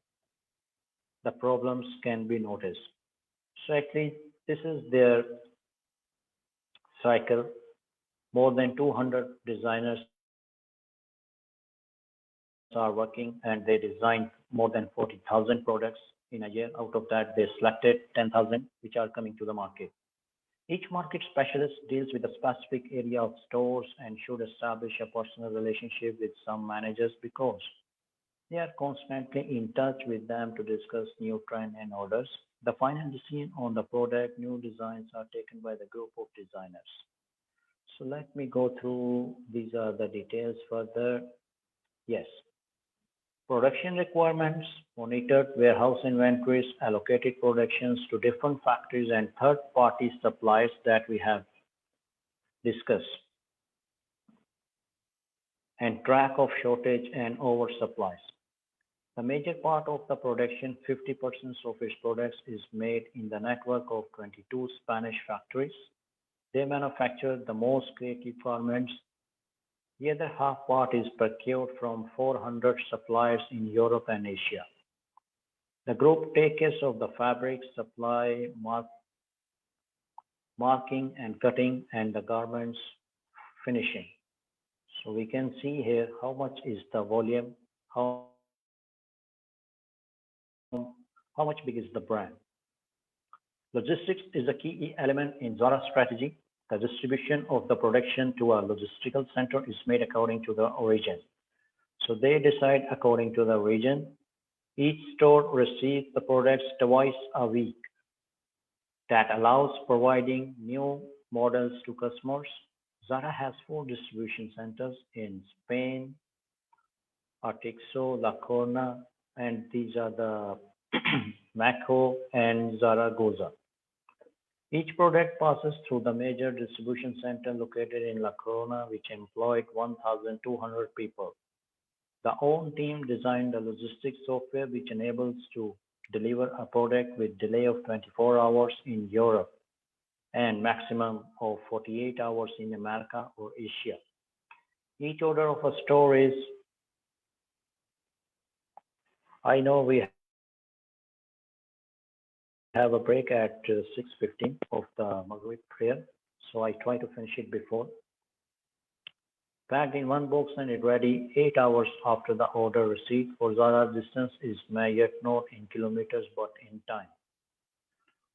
the problems can be noticed. So actually, this is their cycle. More than 200 designers are working and they designed more than 40,000 products in a year. Out of that, they selected 10,000 which are coming to the market. Each market specialist deals with a specific area of stores and should establish a personal relationship with some managers because they are constantly in touch with them to discuss new trend and orders. The final decision on the product, new designs are taken by the group of designers. So let me go through, these are the details further. Yes. Production requirements, monitored warehouse inventories, allocated productions to different factories and third-party suppliers that we have discussed, and track of shortage and oversupplies. The major part of the production, 50% of its products, is made in the network of 22 Spanish factories. They manufacture the most creative garments. The other half part is procured from 400 suppliers in Europe and Asia. The group takes care of the fabric, supply, marking and cutting, and the garments finishing. So we can see here how much is the volume, how much big is the brand. Logistics is a key element in Zara's strategy. The distribution of the production to a logistical center is made according to the origin. So they decide according to the region. Each store receives the products twice a week. That allows providing new models to customers. Zara has 4 distribution centers in Spain, Artixo, La Corona, and these are the Macro and Zaragoza. Each product passes through the major distribution center located in La Corona, which employed 1,200 people. The own team designed the logistics software which enables to deliver a product with delay of 24 hours in Europe and maximum of 48 hours in America or Asia. Each order of a store is, I know we have a break at 6:15 of the Maghrib prayer, so I try to finish it before. Packed in one box and it ready 8 hours after the order receipt. For Zara, distance is measured not in kilometers but in time,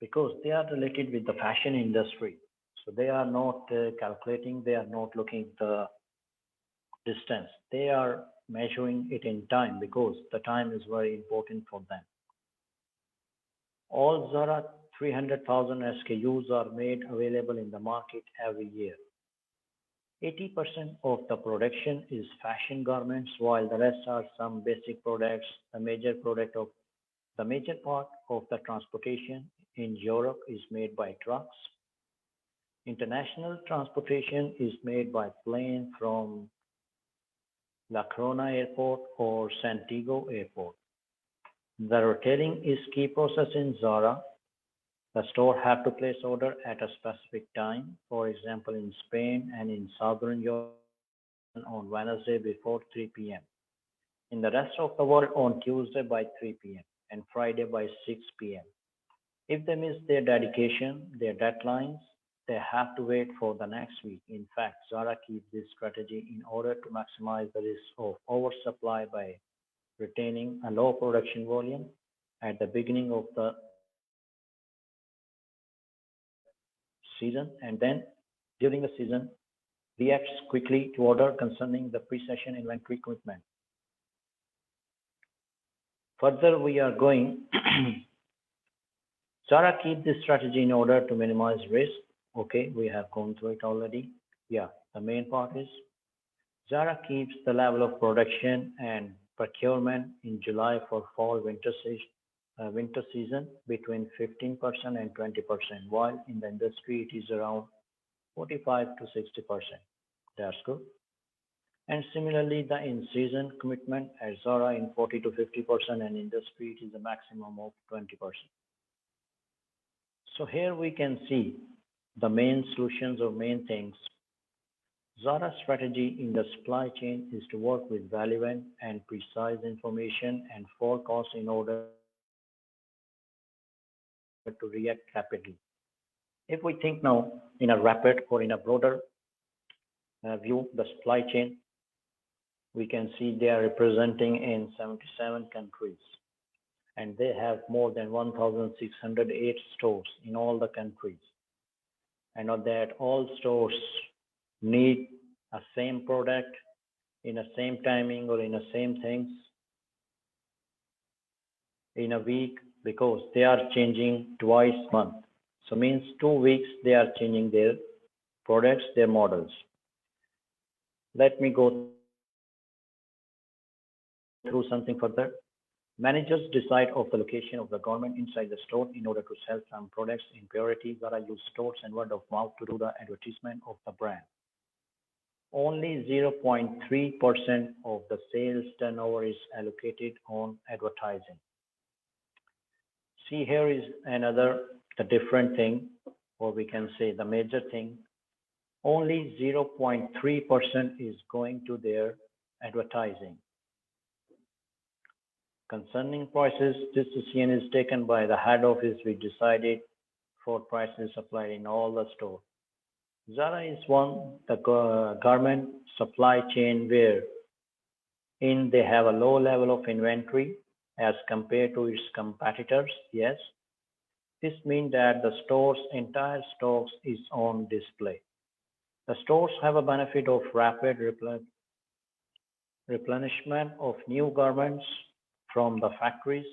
because they are related with the fashion industry. So they are not calculating, they are not looking at the distance. They are measuring it in time because the time is very important for them. All Zara 300,000 SKUs are made available in the market every year. 80% of the production is fashion garments, while the rest are some basic products. The major part of the transportation in Europe is made by trucks. International transportation is made by plane from La Corona Airport or Santiago Airport. The retailing is key process in Zara. The store have to place order at a specific time. For example, in Spain and in Southern Europe on Wednesday before 3 p.m. In the rest of the world on Tuesday by 3 p.m. and Friday by 6 p.m. If they miss their dedication, their deadlines, they have to wait for the next week. In fact, Zara keeps this strategy in order to maximize the risk of oversupply by retaining a low production volume at the beginning of the season, and then during the season reacts quickly to order concerning the pre-session inventory commitment. Further, we are going Zara keep this strategy in order to minimize risk. Okay, we have gone through it already. Yeah, the main part is Zara keeps the level of production and procurement in July for fall winter season between 15% and 20%, while in the industry it is around 45 to 60%. That's good. And similarly, the in-season commitment at Zara in 40 to 50%, and industry it is a maximum of 20%. So here we can see the main solutions or main things. Zara's strategy in the supply chain is to work with relevant and precise information and forecast in order to react rapidly. If we think now in a rapid or in a broader view, the supply chain, we can see they are representing in 77 countries, and they have more than 1,608 stores in all the countries. And on that, all stores need a same product in a same timing or in the same things in a week, because they are changing twice a month. So means 2 weeks they are changing their products, their models. Let me go through something further. Managers decide of the location of the garment inside the store in order to sell some products in priority. Zara use stores and word of mouth to do the advertisement of the brand. Only 0.3% of the sales turnover is allocated on advertising. See, here is the different thing, or we can say the major thing. Only 0.3% is going to their advertising. Concerning prices, this decision is taken by the head office. We decided for prices applied in all the stores. Zara is the garment supply chain where they have a low level of inventory as compared to its competitors. Yes, this means that the store's entire stocks is on display. The stores have a benefit of rapid replenishment of new garments from the factories.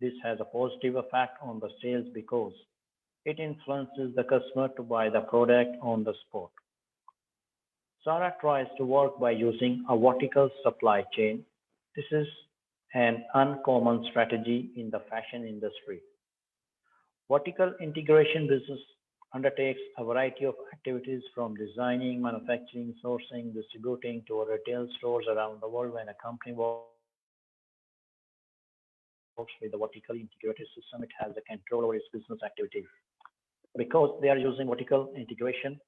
This has a positive effect on the sales because it influences the customer to buy the product on the spot. Zara tries to work by using a vertical supply chain. This is an uncommon strategy in the fashion industry. Vertical integration business undertakes a variety of activities from designing, manufacturing, sourcing, distributing to retail stores around the world. When a company works with a vertically integrated system, it has a control over its business activity. Because they are using vertical integration,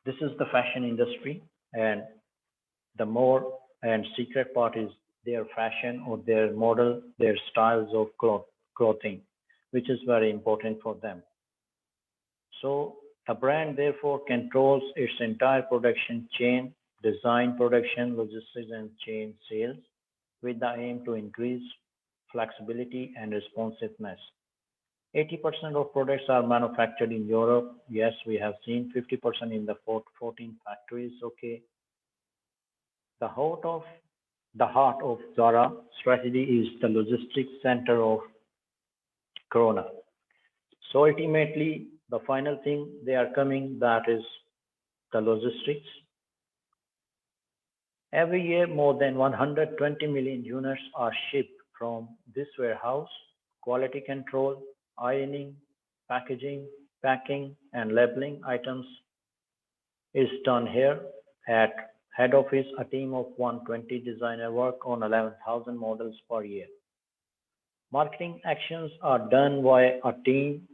this is the fashion industry, and the more and secret part is their fashion or their model, their styles of clothing. which is very important for them. So a brand therefore controls its entire production chain, design, production, logistics, and chain sales with the aim to increase flexibility and responsiveness. 80% of products are manufactured in Europe. Yes, we have seen 50% in the 14 factories. Okay. The heart of Zara strategy is the logistics center of Corona. So ultimately, the final thing they are coming, that is the logistics. Every year, more than 120 million units are shipped from this warehouse. Quality control, ironing, packaging, packing, and labeling items is done here. At head office, a team of 120 designers work on 11,000 models per year. Marketing actions are done by a team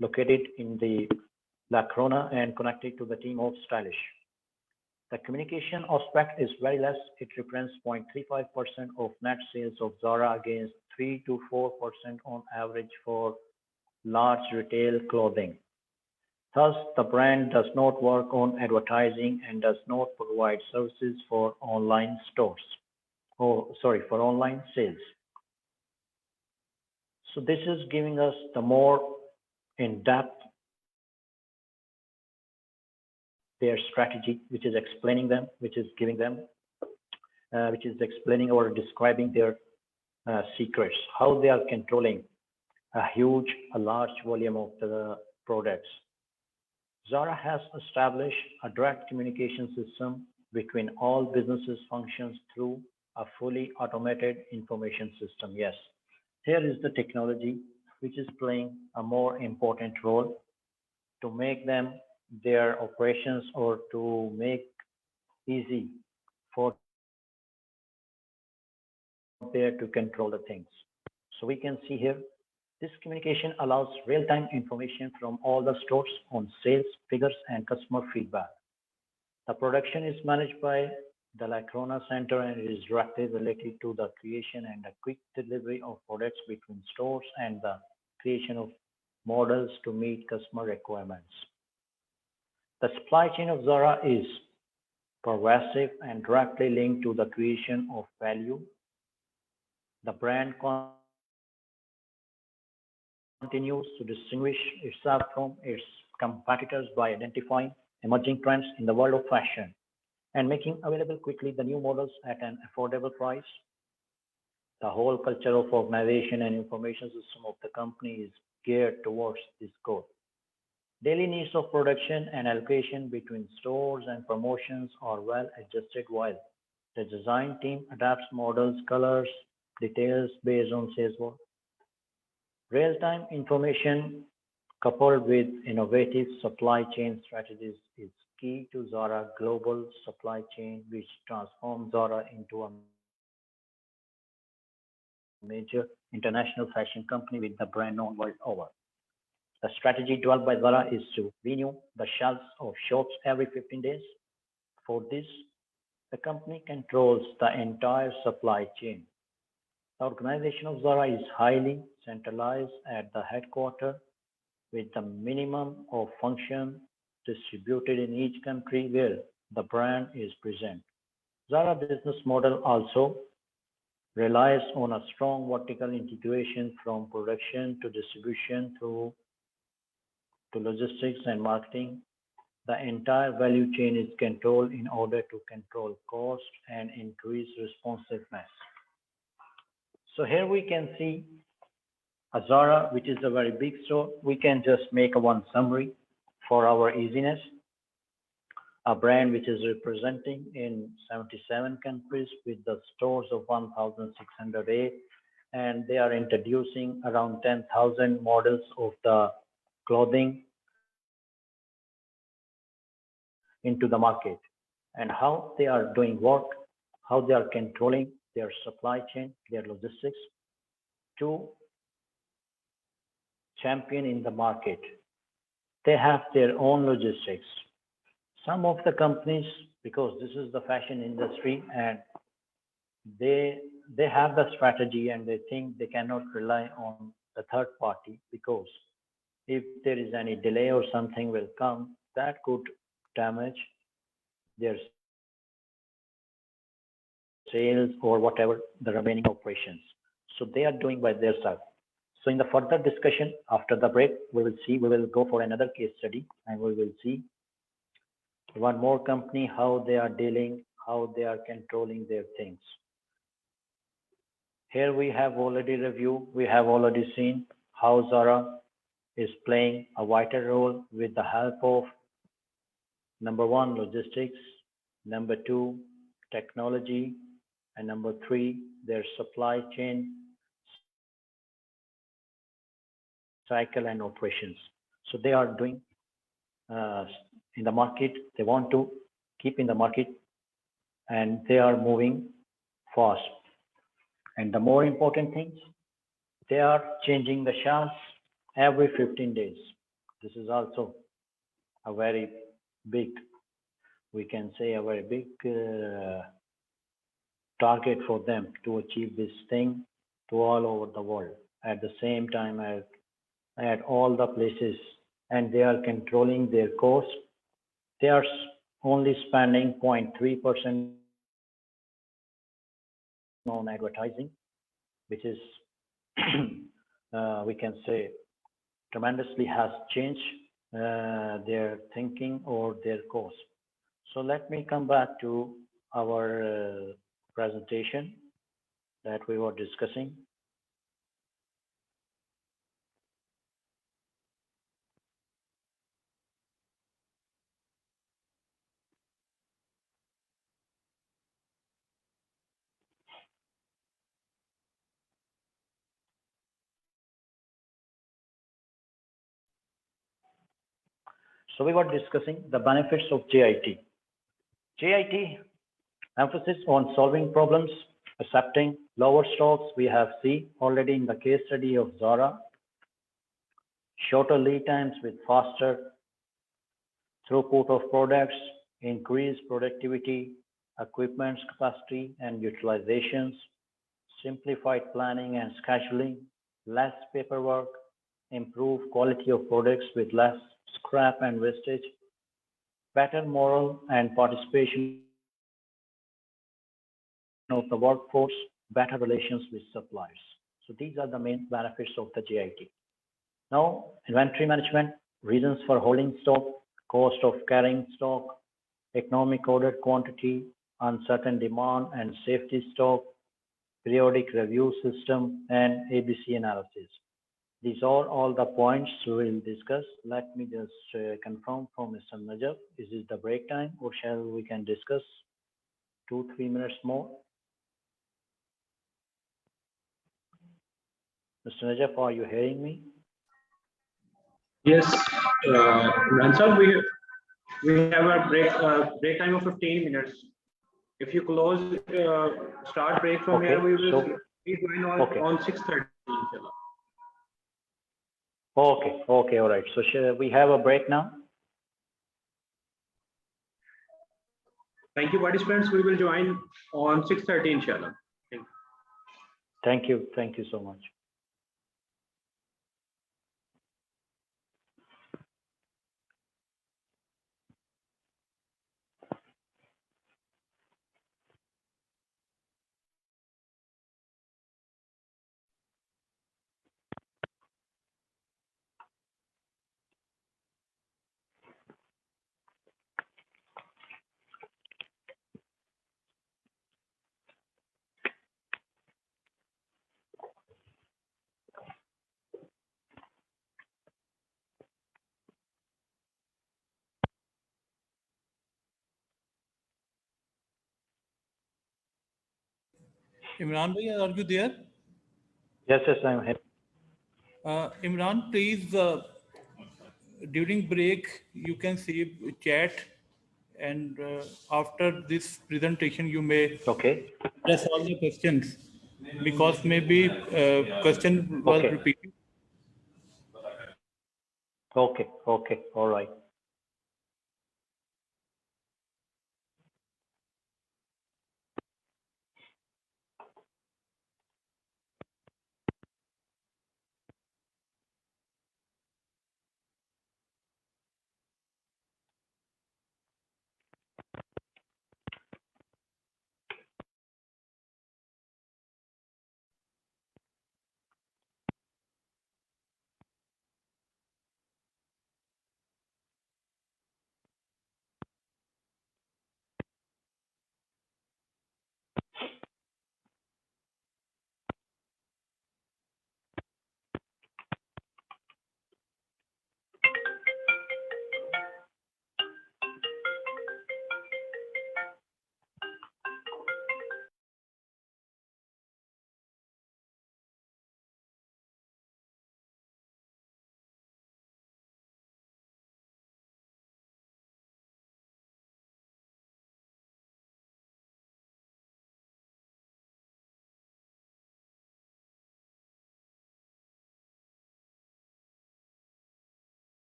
located in the La Corona and connected to the team of stylish. The communication aspect is very less. It represents 0.35% of net sales of Zara against 3 to 4% on average for large retail clothing. Thus, the brand does not work on advertising and does not provide services for online stores. For online sales. So this is giving us the more in-depth their strategy, which is explaining them, which is giving them, which is explaining or describing their secrets, how they are controlling a large volume of the products. Zara has established a direct communication system between all businesses functions through a fully automated information system. Yes, here is the technology which is playing a more important role to make them their operations or to make easy for there to control the things. So we can see here, this communication allows real-time information from all the stores on sales figures and customer feedback. The production is managed by the La Corona Center and is directly related to the creation and the quick delivery of products between stores and the creation of models to meet customer requirements. The supply chain of Zara is pervasive and directly linked to the creation of value. The brand continues to distinguish itself from its competitors by identifying emerging trends in the world of fashion and making available quickly the new models at an affordable price. The whole culture of organization and information system of the company is geared towards this goal. Daily needs of production and allocation between stores and promotions are well adjusted while the design team adapts models, colors, details based on sales work. Real-time information coupled with innovative supply chain strategies is key to Zara global supply chain, which transforms Zara into a major international fashion company with the brand known world over. The strategy developed by Zara is to renew the shelves of shops every 15 days. For this, the company controls the entire supply chain. The organization of Zara is highly centralized at the headquarters with the minimum of function distributed in each country where the brand is present. Zara business model also relies on a strong vertical integration from production to distribution to logistics and marketing. The entire value chain is controlled in order to control cost and increase responsiveness. So here we can see a Zara, which is a very big store. We can just make one summary for our easiness. A brand which is representing in 77 countries with the stores of 1,608, and they are introducing around 10,000 models of the clothing into the market, and how they are doing work, how they are controlling their supply chain, their logistics to champion in the market. They have their own logistics. Some of the companies, because this is the fashion industry and they they have the strategy and they think they cannot rely on the third party, because if there is any delay or something will come, that could damage their sales or whatever the remaining operations. So they are doing by themselves. So in the further discussion after the break, we will go for another case study and we will see one more company, how they are dealing, how they are controlling their things. Here we have already reviewed, we have already seen how Zara is playing a vital role with the help of number one, logistics, number two, technology, and number three, their supply chain cycle and operations. So they are doing in the market, they want to keep in the market, and they are moving fast. And the more important things, they are changing the shelves every 15 days. This is also a very big, we can say a very big target for them to achieve this thing to all over the world at the same time at all the places, and they are controlling their costs. They are only spending 0.3% on advertising, which is we can say tremendously has changed their thinking or their course. So let me come back to our presentation that we were discussing. So we were discussing the benefits of JIT. JIT emphasis on solving problems, accepting lower stocks. We have seen already in the case study of Zara, shorter lead times with faster throughput of products, increased productivity, equipment capacity and utilizations, simplified planning and scheduling, less paperwork, improved quality of products with less scrap and wastage, better moral and participation of the workforce, better relations with suppliers. So these are the main benefits of the JIT. Now, inventory management, reasons for holding stock, cost of carrying stock, economic order quantity, uncertain demand and safety stock, periodic review system, and ABC analysis. These are all the points we will discuss. Let me just confirm from Mr. Najab, is this the break time or shall we can discuss 2-3 minutes more? Mr. Najab, are you hearing me? Yes, Ransal, we have a break time of 15 minutes. If you close, start break from here, we will join on 6:30. Okay, all right. So shall we have a break now? Thank you, participants. We will join on 6:30, inshallah. Thank you so much. Imran bhai, are you there? Yes, I'm here. Imran, please, during break, you can see chat, and after this presentation, you may address all the questions, because maybe question was repeated. Okay, all right.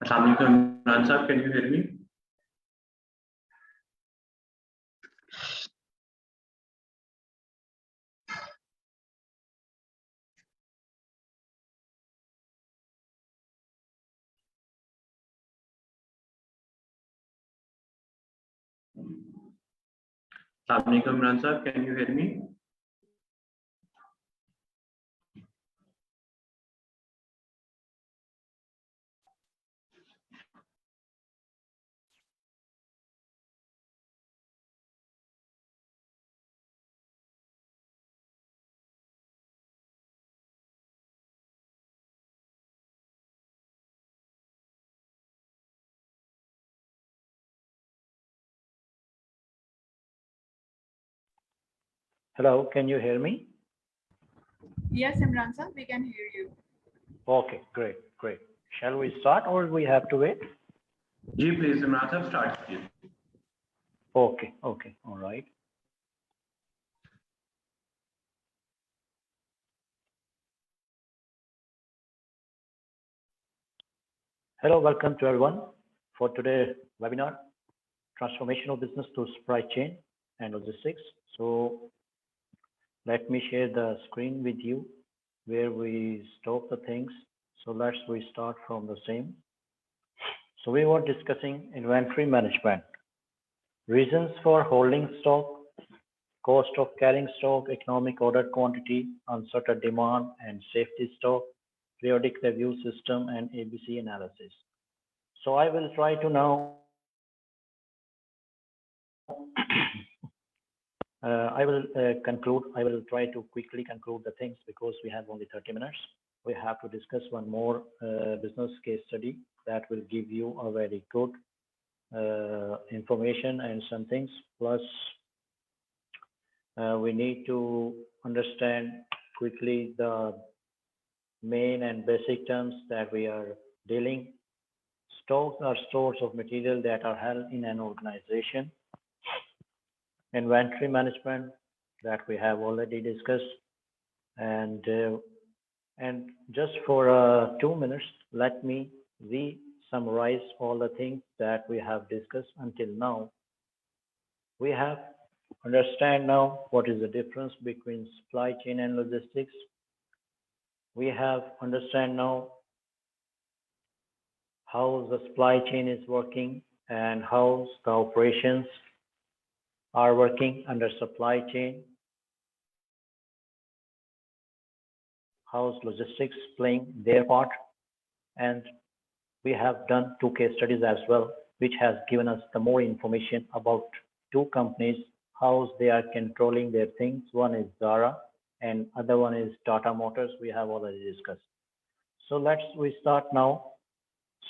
Assalamu alaikum, Imran sir, can you hear me? Assalamu alaikum, Imran sir, can you hear me? Hello, can you hear me? Yes, Imran sir, we can hear you. Okay, great, great. Shall we start or we have to wait? Ji, please, Imran sir, start please. Okay, okay, all right. Hello, welcome to everyone for today's webinar, Transformational Business to Supply Chain and Logistics. So let me share the screen with you where we stop the things. So let's we start from the same. So we were discussing inventory management, reasons for holding stock, cost of carrying stock, economic order quantity, uncertain demand and safety stock, periodic review system and ABC analysis. So I will try to now I will try to quickly conclude the things because we have only 30 minutes. We have to discuss one more business case study that will give you a very good information and some things. Plus, we need to understand quickly the main and basic terms that we are dealing. Stocks are stores of material that are held in an organization. Inventory management that we have already discussed, and just for 2 minutes, let me re-summarize all the things that we have discussed until now. We have understand now what is the difference between supply chain and logistics. We have understand now how the supply chain is working and how the operations are working under supply chain, how's logistics playing their part, and we have done 2 case studies as well, which has given us the more information about 2 companies, how they are controlling their things. One is Zara and other one is Tata Motors. We have already discussed. So we start now.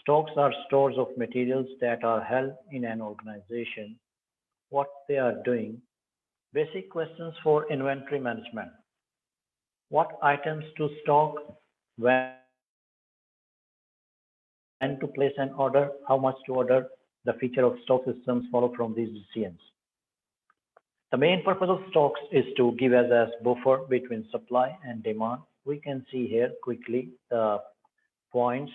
Stocks are stores of materials that are held in an organization. What they are doing. Basic questions for inventory management. What items to stock, when to place an order, how much to order, the feature of stock systems follow from these decisions. The main purpose of stocks is to give us a buffer between supply and demand. We can see here quickly the points.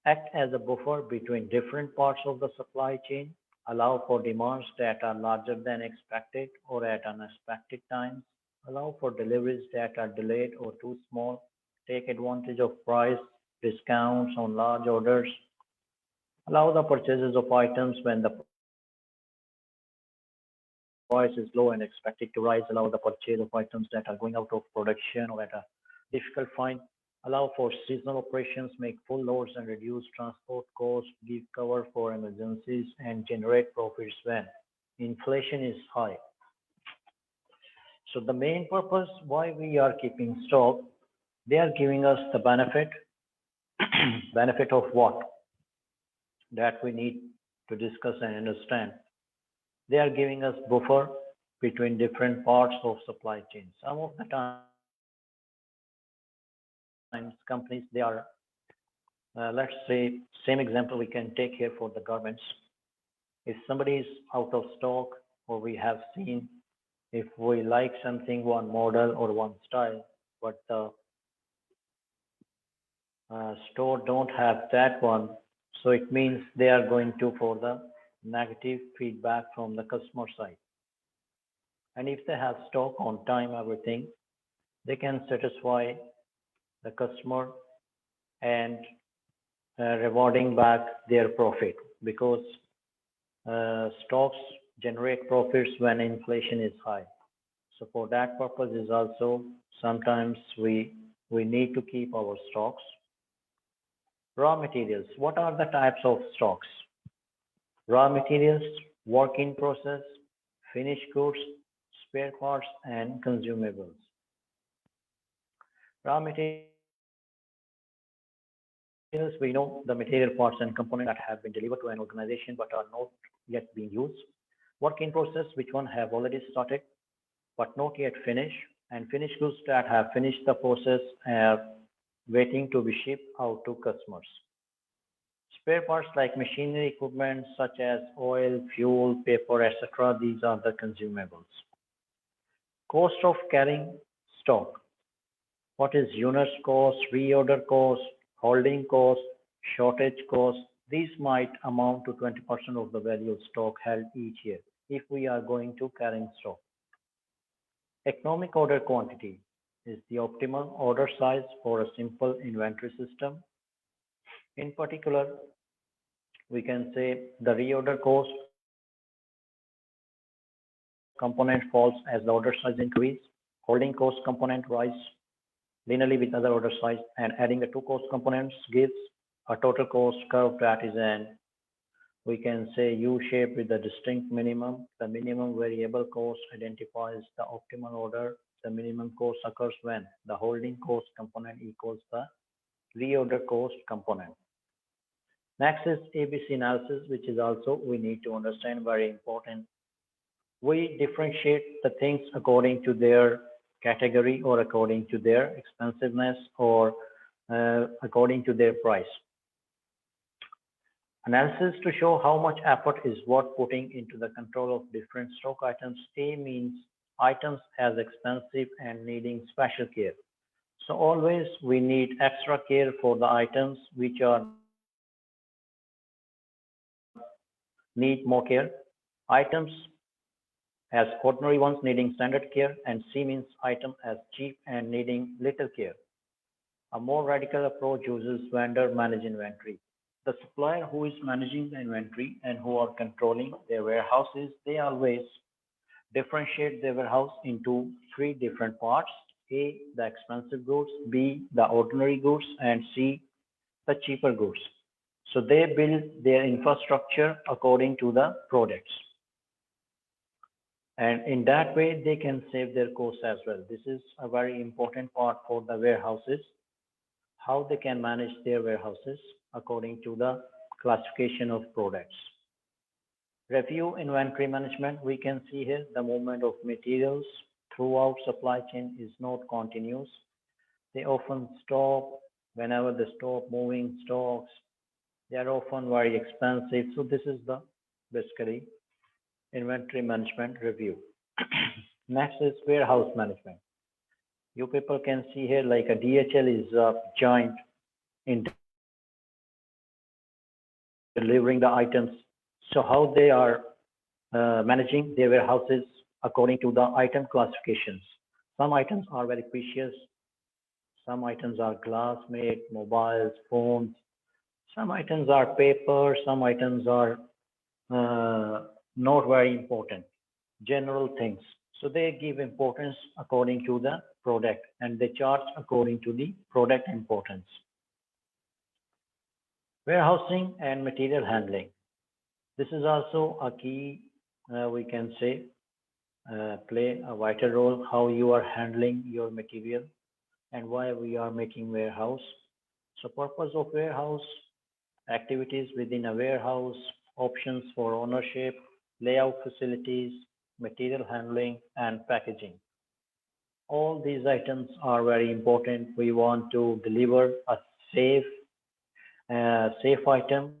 Act as a buffer between different parts of the supply chain, allow for demands that are larger than expected or at unexpected times, allow for deliveries that are delayed or too small, take advantage of price discounts on large orders, allow the purchases of items when the price is low and expected to rise, allow the purchase of items that are going out of production or at a difficult find, allow for seasonal operations, make full loads and reduce transport costs, give cover for emergencies, and generate profits when inflation is high. So the main purpose why we are keeping stock, they are giving us the benefit. Benefit of what? That we need to discuss and understand. They are giving us buffer between different parts of supply chain. Some of the times companies, they are, let's say, same example we can take here for the garments. If somebody is out of stock, or we have seen, if we like something, one model or one style, but the store don't have that one, So it means they are going to for the negative feedback from the customer side. And if they have stock on time, everything, they can satisfy the customer and rewarding back their profit, because stocks generate profits when inflation is high. So for that purpose is also sometimes we need to keep our stocks. Raw materials. What are the types of stocks? Raw materials, work in process, finished goods, spare parts, and consumables. Raw materials, we know the material parts and components that have been delivered to an organization but are not yet being used. Work in process, which one have already started but not yet finished, and finished goods that have finished the process are waiting to be shipped out to customers. Spare parts like machinery equipment such as oil, fuel, paper, etc. These are the consumables. Cost of carrying stock. What is units cost, reorder cost, holding cost, shortage cost? These might amount to 20% of the value of stock held each year if we are going to carrying stock. Economic order quantity is the optimal order size for a simple inventory system. In particular, we can say the reorder cost component falls as the order size increase, holding cost component rise linearly with other order size, and adding the two cost components gives a total cost curve that is an, we can say, U-shape with a distinct minimum. The minimum variable cost identifies the optimal order. The minimum cost occurs when the holding cost component equals the reorder cost component. Next is ABC analysis, which is also we need to understand, very important. We differentiate the things according to their category or according to their expensiveness or according to their price. Analysis to show how much effort is worth putting into the control of different stock items. A means items as expensive and needing special care. So always we need extra care for the items which are need more care. Items as ordinary ones needing standard care, and C means item as cheap and needing little care. A more radical approach uses vendor managed inventory. The supplier who is managing the inventory and who are controlling their warehouses, they always differentiate their warehouse into three different parts. A, the expensive goods, B, the ordinary goods, and C, the cheaper goods. So they build their infrastructure according to the products. And in that way, they can save their costs as well. This is a very important part for the warehouses, how they can manage their warehouses according to the classification of products. Review inventory management. We can see here the movement of materials throughout supply chain is not continuous. They often stop. Whenever they stop moving stocks, they are often very expensive. So this is the basically inventory management review. Next is warehouse management. You people can see here like a DHL is a giant in delivering the items. So how they are managing their warehouses according to the item classifications. Some items are very precious. Some items are glass made, mobiles, phones. Some items are paper. Some items are not very important, general things. So they give importance according to the product and they charge according to the product importance. Warehousing and material handling. This is also a key, we can say, play a vital role, how you are handling your material and why we are making warehouse. So purpose of warehouse, activities within a warehouse, options for ownership, layout facilities, material handling, and packaging. All these items are very important. We want to deliver a safe item,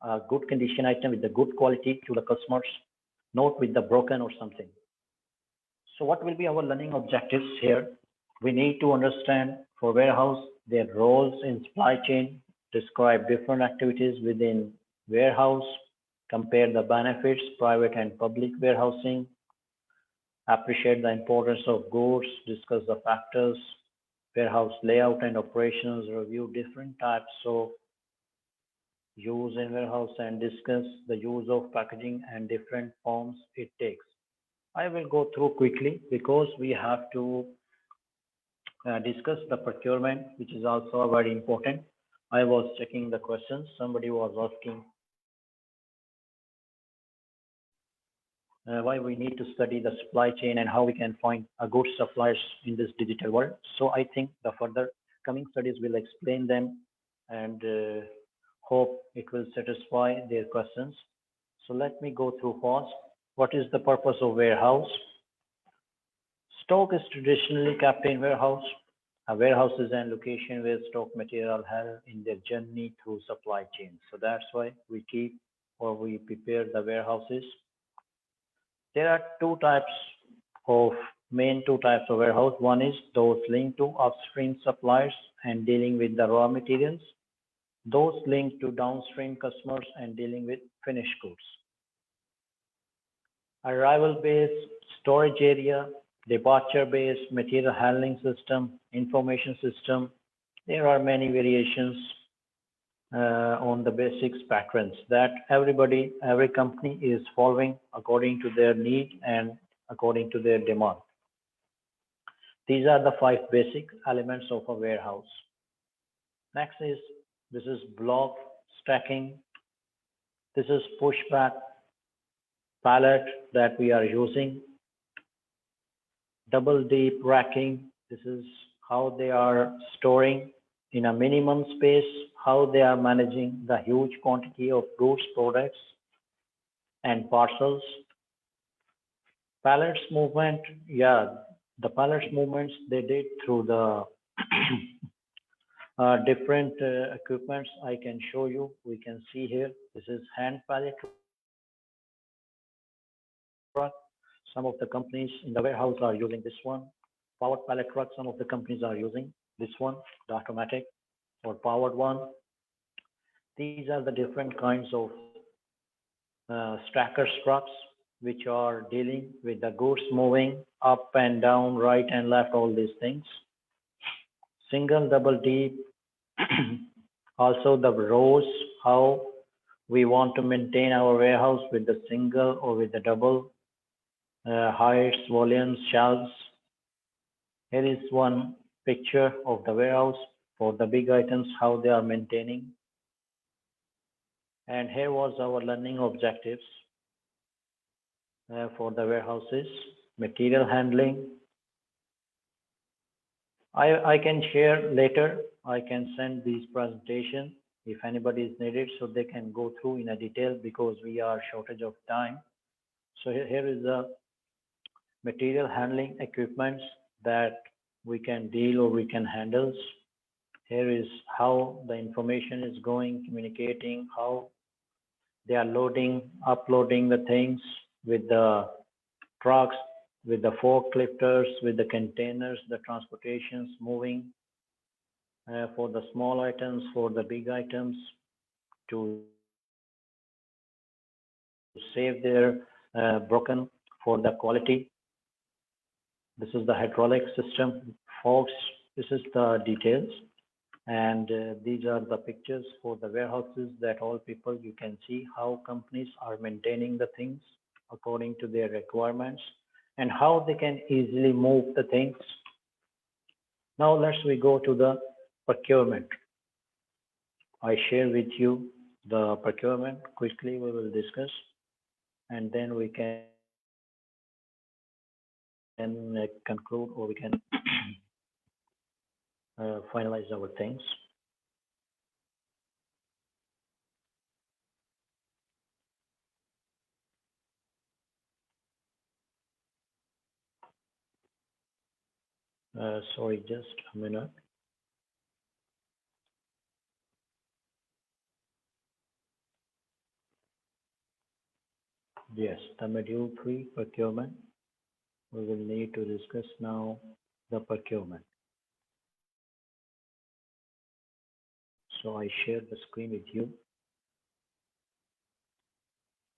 a good condition item with the good quality to the customers, not with the broken or something. So what will be our learning objectives here? We need to understand for warehouse their roles in supply chain, describe different activities within warehouse, compare the benefits, private and public warehousing, appreciate the importance of goods, discuss the factors, warehouse layout and operations, review different types of use in warehouse and discuss the use of packaging and different forms it takes. I will go through quickly because we have to discuss the procurement, which is also very important. I was checking the questions. Somebody was asking why we need to study the supply chain and how we can find a good suppliers in this digital world. So I think the further coming studies will explain them and hope it will satisfy their questions. So let me go through fast. What is the purpose of warehouse? Stock is traditionally kept in warehouse. A warehouse is a location where stock material held in their journey through supply chain. So that's why we keep or we prepare the warehouses. There are main two types of warehouse. One is those linked to upstream suppliers and dealing with the raw materials. Those linked to downstream customers and dealing with finished goods. Arrival-based, storage area, departure-based, material handling system, information system. There are many variations on the basics patterns that every company is following according to their need and according to their demand. These are the 5 basic elements of a warehouse. Next is, this is block stacking. This is pushback pallet that we are using. Double deep racking. This is how they are storing in a minimum space, how they are managing the huge quantity of goods, products, and parcels. Pallets movement, the pallets movements they did through the different equipments. I can show you. We can see here. This is hand pallet truck. Some of the companies in the warehouse are using this one. Powered pallet truck. Some of the companies are using this one, the automatic or powered one. These are the different kinds of stacker trucks which are dealing with the goods moving up and down, right and left, all these things. Single, double, deep. Also the rows, how we want to maintain our warehouse with the single or with the double heights, volumes, shelves. Here is one picture of the warehouse for the big items, how they are maintaining. And here was our learning objectives for the warehouses. Material handling. I can share later. I can send these presentation if anybody is needed so they can go through in a detail because we are shortage of time. So here is the material handling equipments that we can deal or we can handle. Here is how the information is going, communicating, how they are loading, uploading the things with the trucks, with the forklifters, with the containers, the transportations moving for the small items, for the big items to save their broken for the quality. This is the hydraulic system, folks. This is the details. And these are the pictures for the warehouses that all people, you can see how companies are maintaining the things according to their requirements and how they can easily move the things. Now we go to the procurement. I share with you the procurement. Quickly we will discuss and then we can conclude or we can finalize our things. Sorry, just a minute. Yes, the module 3 procurement. We will need to discuss now the procurement. So I share the screen with you.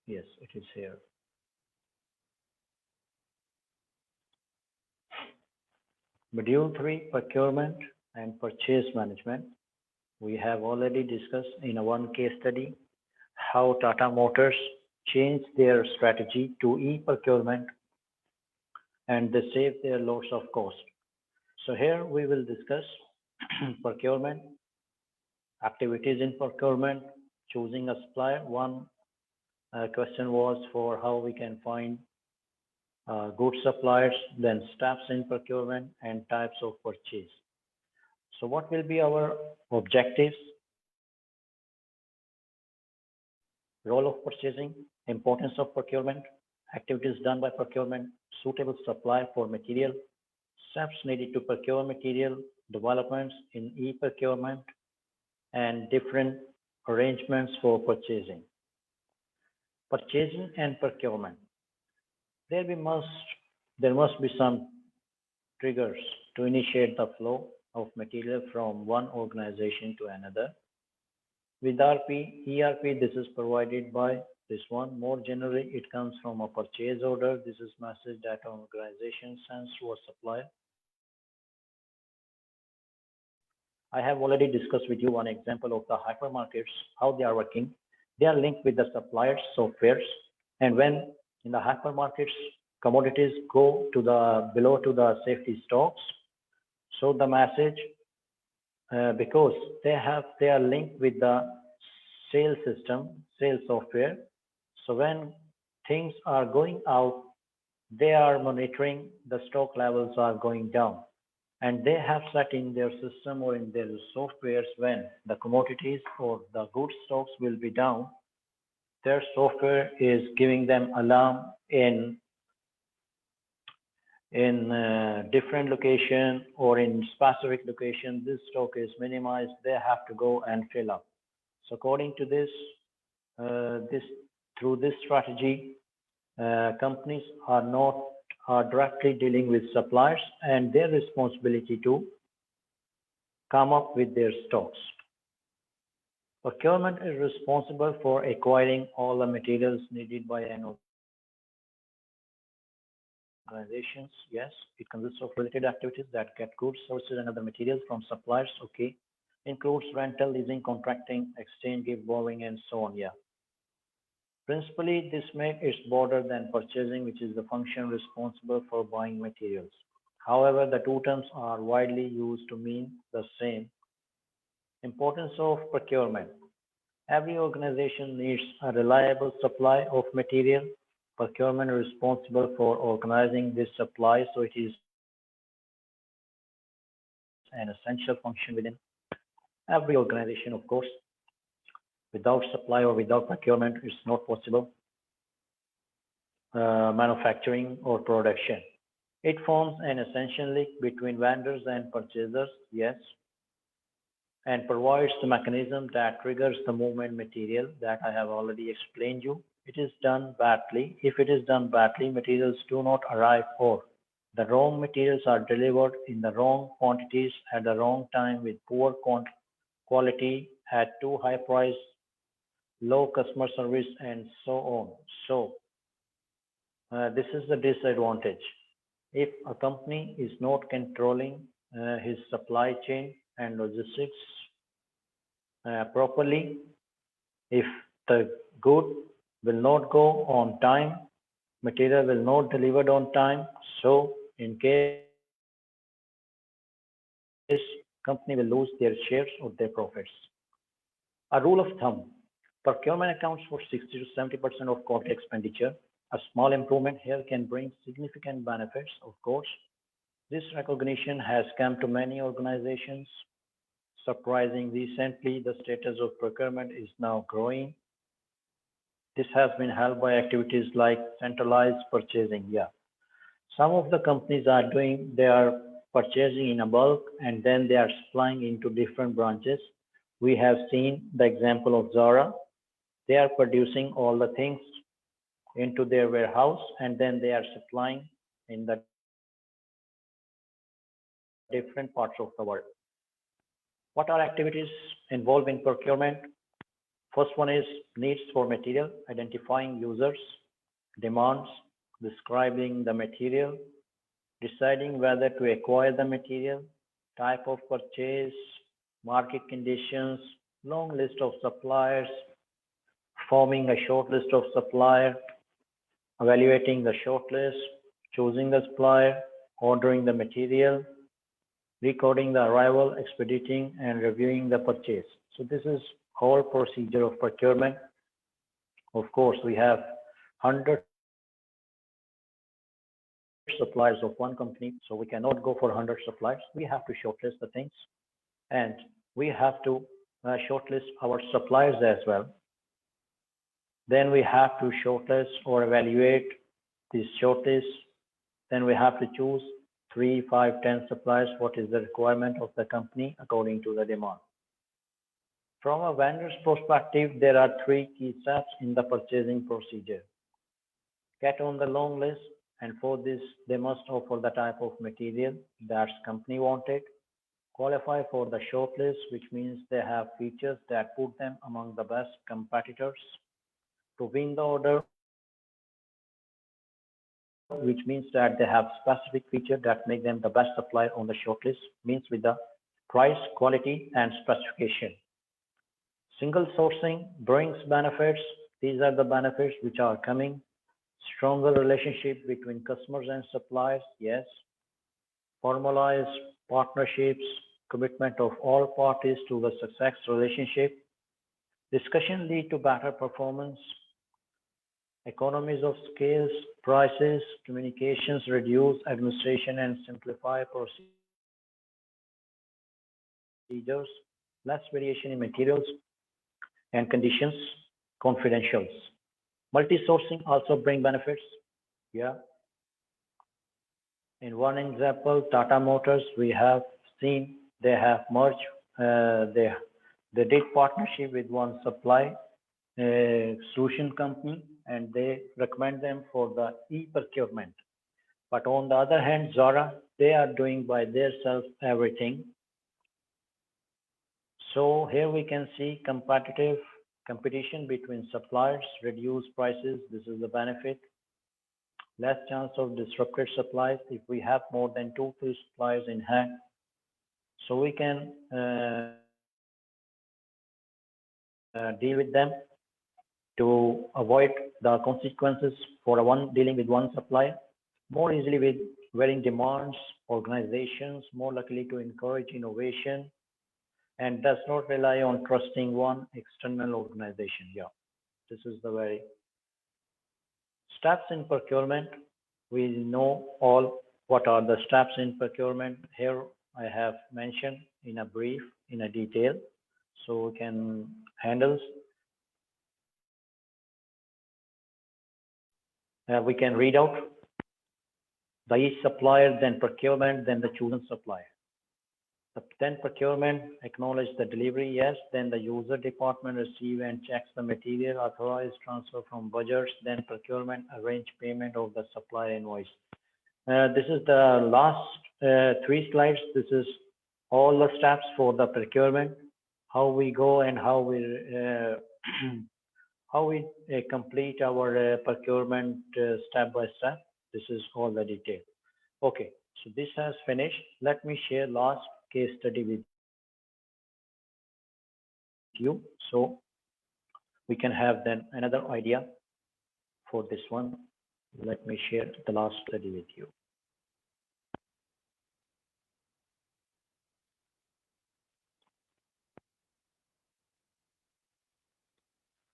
Yes, it is here. Module 3, procurement and purchase management. We have already discussed in one case study how Tata Motors changed their strategy to e-procurement and they save their lots of cost. So here we will discuss procurement, activities in procurement, choosing a supplier. One question was for how we can find good suppliers, then steps in procurement and types of purchase. So what will be our objectives? Role of purchasing, importance of procurement, activities done by procurement, suitable supply for material, steps needed to procure material, developments in e-procurement, and different arrangements for purchasing. Purchasing and procurement. There must be some triggers to initiate the flow of material from one organization to another. With ERP, this is provided by this one. More generally, it comes from a purchase order. This is message that an organization sends to a supplier. I have already discussed with you one example of the hypermarkets, how they are working. They are linked with the suppliers' softwares. And when in the hypermarkets, commodities go to below to the safety stocks, so the message, because they are linked with the sales system, sales software. So when things are going out, they are monitoring the stock levels are going down. And they have set in their system or in their softwares when the commodities or the goods stocks will be down, their software is giving them alarm in different location or in specific location. This stock is minimized. They have to go and fill up. So according to this, through this strategy, companies are directly dealing with suppliers and their responsibility to come up with their stocks. Procurement is responsible for acquiring all the materials needed by an organization. Yes, it consists of related activities that get goods, services, and other materials from suppliers. Okay, includes rental, leasing, contracting, exchange, gift, borrowing, and so on. Yeah. Principally, this makes it broader than purchasing, which is the function responsible for buying materials. However, the two terms are widely used to mean the same. Importance of procurement. Every organization needs a reliable supply of material. Procurement is responsible for organizing this supply, so it is an essential function within every organization, of course. Without supply or without procurement, it's not possible manufacturing or production. It forms an essential link between vendors and purchasers, yes, and provides the mechanism that triggers the movement material that I have already explained you. It is done badly. If it is done badly, materials do not arrive or the wrong materials are delivered in the wrong quantities at the wrong time with poor quality at too high price, low customer service, and so on. So this is the disadvantage. If a company is not controlling his supply chain and logistics properly, if the good will not go on time, material will not delivered on time, so in case company will lose their shares or their profits. A rule of thumb, procurement accounts for 60 to 70% of corporate expenditure. A small improvement here can bring significant benefits, of course. This recognition has come to many organizations. Surprising, recently, the status of procurement is now growing. This has been helped by activities like centralized purchasing. Yeah, some of the companies are doing, they are purchasing in a bulk and then they are supplying into different branches. We have seen the example of Zara. They are producing all the things into their warehouse and then they are supplying in the different parts of the world. What are activities involved in procurement? First one is needs for material, identifying users, demands, describing the material, deciding whether to acquire the material, type of purchase, market conditions, long list of suppliers, forming a short list of supplier, evaluating the short list, choosing the supplier, ordering the material, recording the arrival, expediting, and reviewing the purchase. So this is whole procedure of procurement. Of course, we have 100 suppliers of one company, so we cannot go for 100 suppliers. We have to shortlist the things, and we have to shortlist our suppliers as well. Then we have to shortlist or evaluate this shortlist. Then we have to choose 3, 5, 10 suppliers. What is the requirement of the company according to the demand? From a vendor's perspective, there are 3 key steps in the purchasing procedure. Get on the long list, and for this, they must offer the type of material that company wanted. Qualify for the short list, which means they have features that put them among the best competitors. To win the order, which means that they have specific features that make them the best supplier on the shortlist, means with the price, quality, and specification. Single sourcing brings benefits. These are the benefits which are coming. Stronger relationship between customers and suppliers, yes. Formalized partnerships, commitment of all parties to the success relationship. Discussion lead to better performance. Economies of scales, prices, communications, reduce administration and simplify procedures, less variation in materials and conditions, confidentials. Multi-sourcing also bring benefits. Yeah. In one example, Tata Motors, we have seen they have merged, they did partnership with one supply solution company, and they recommend them for the e-procurement. But on the other hand, Zara, they are doing by themselves everything. So here we can see competition between suppliers, reduce prices. This is the benefit. Less chance of disrupted supplies if we have more than 2, 3 suppliers in hand. So we can deal with them to avoid the consequences for dealing with one supplier, more easily with varying demands, organizations, more likely to encourage innovation, and does not rely on trusting one external organization. Yeah, this is the very steps in procurement. We know all what are the steps in procurement. Here I have mentioned in a brief, in a detail, so we can handle. We can read out the each supplier, then procurement, then the chosen supplier. Then procurement, acknowledge the delivery, yes. Then the user department receive and checks the material, authorize transfer from budgets. Then procurement, arrange payment of the supplier invoice. This is the last 3 slides. This is all the steps for the procurement, how we go and how we complete our procurement step by step. This is all the detail. Okay, so this has finished. Let me share last case study with you, so we can have then another idea for this one. Let me share the last study with you.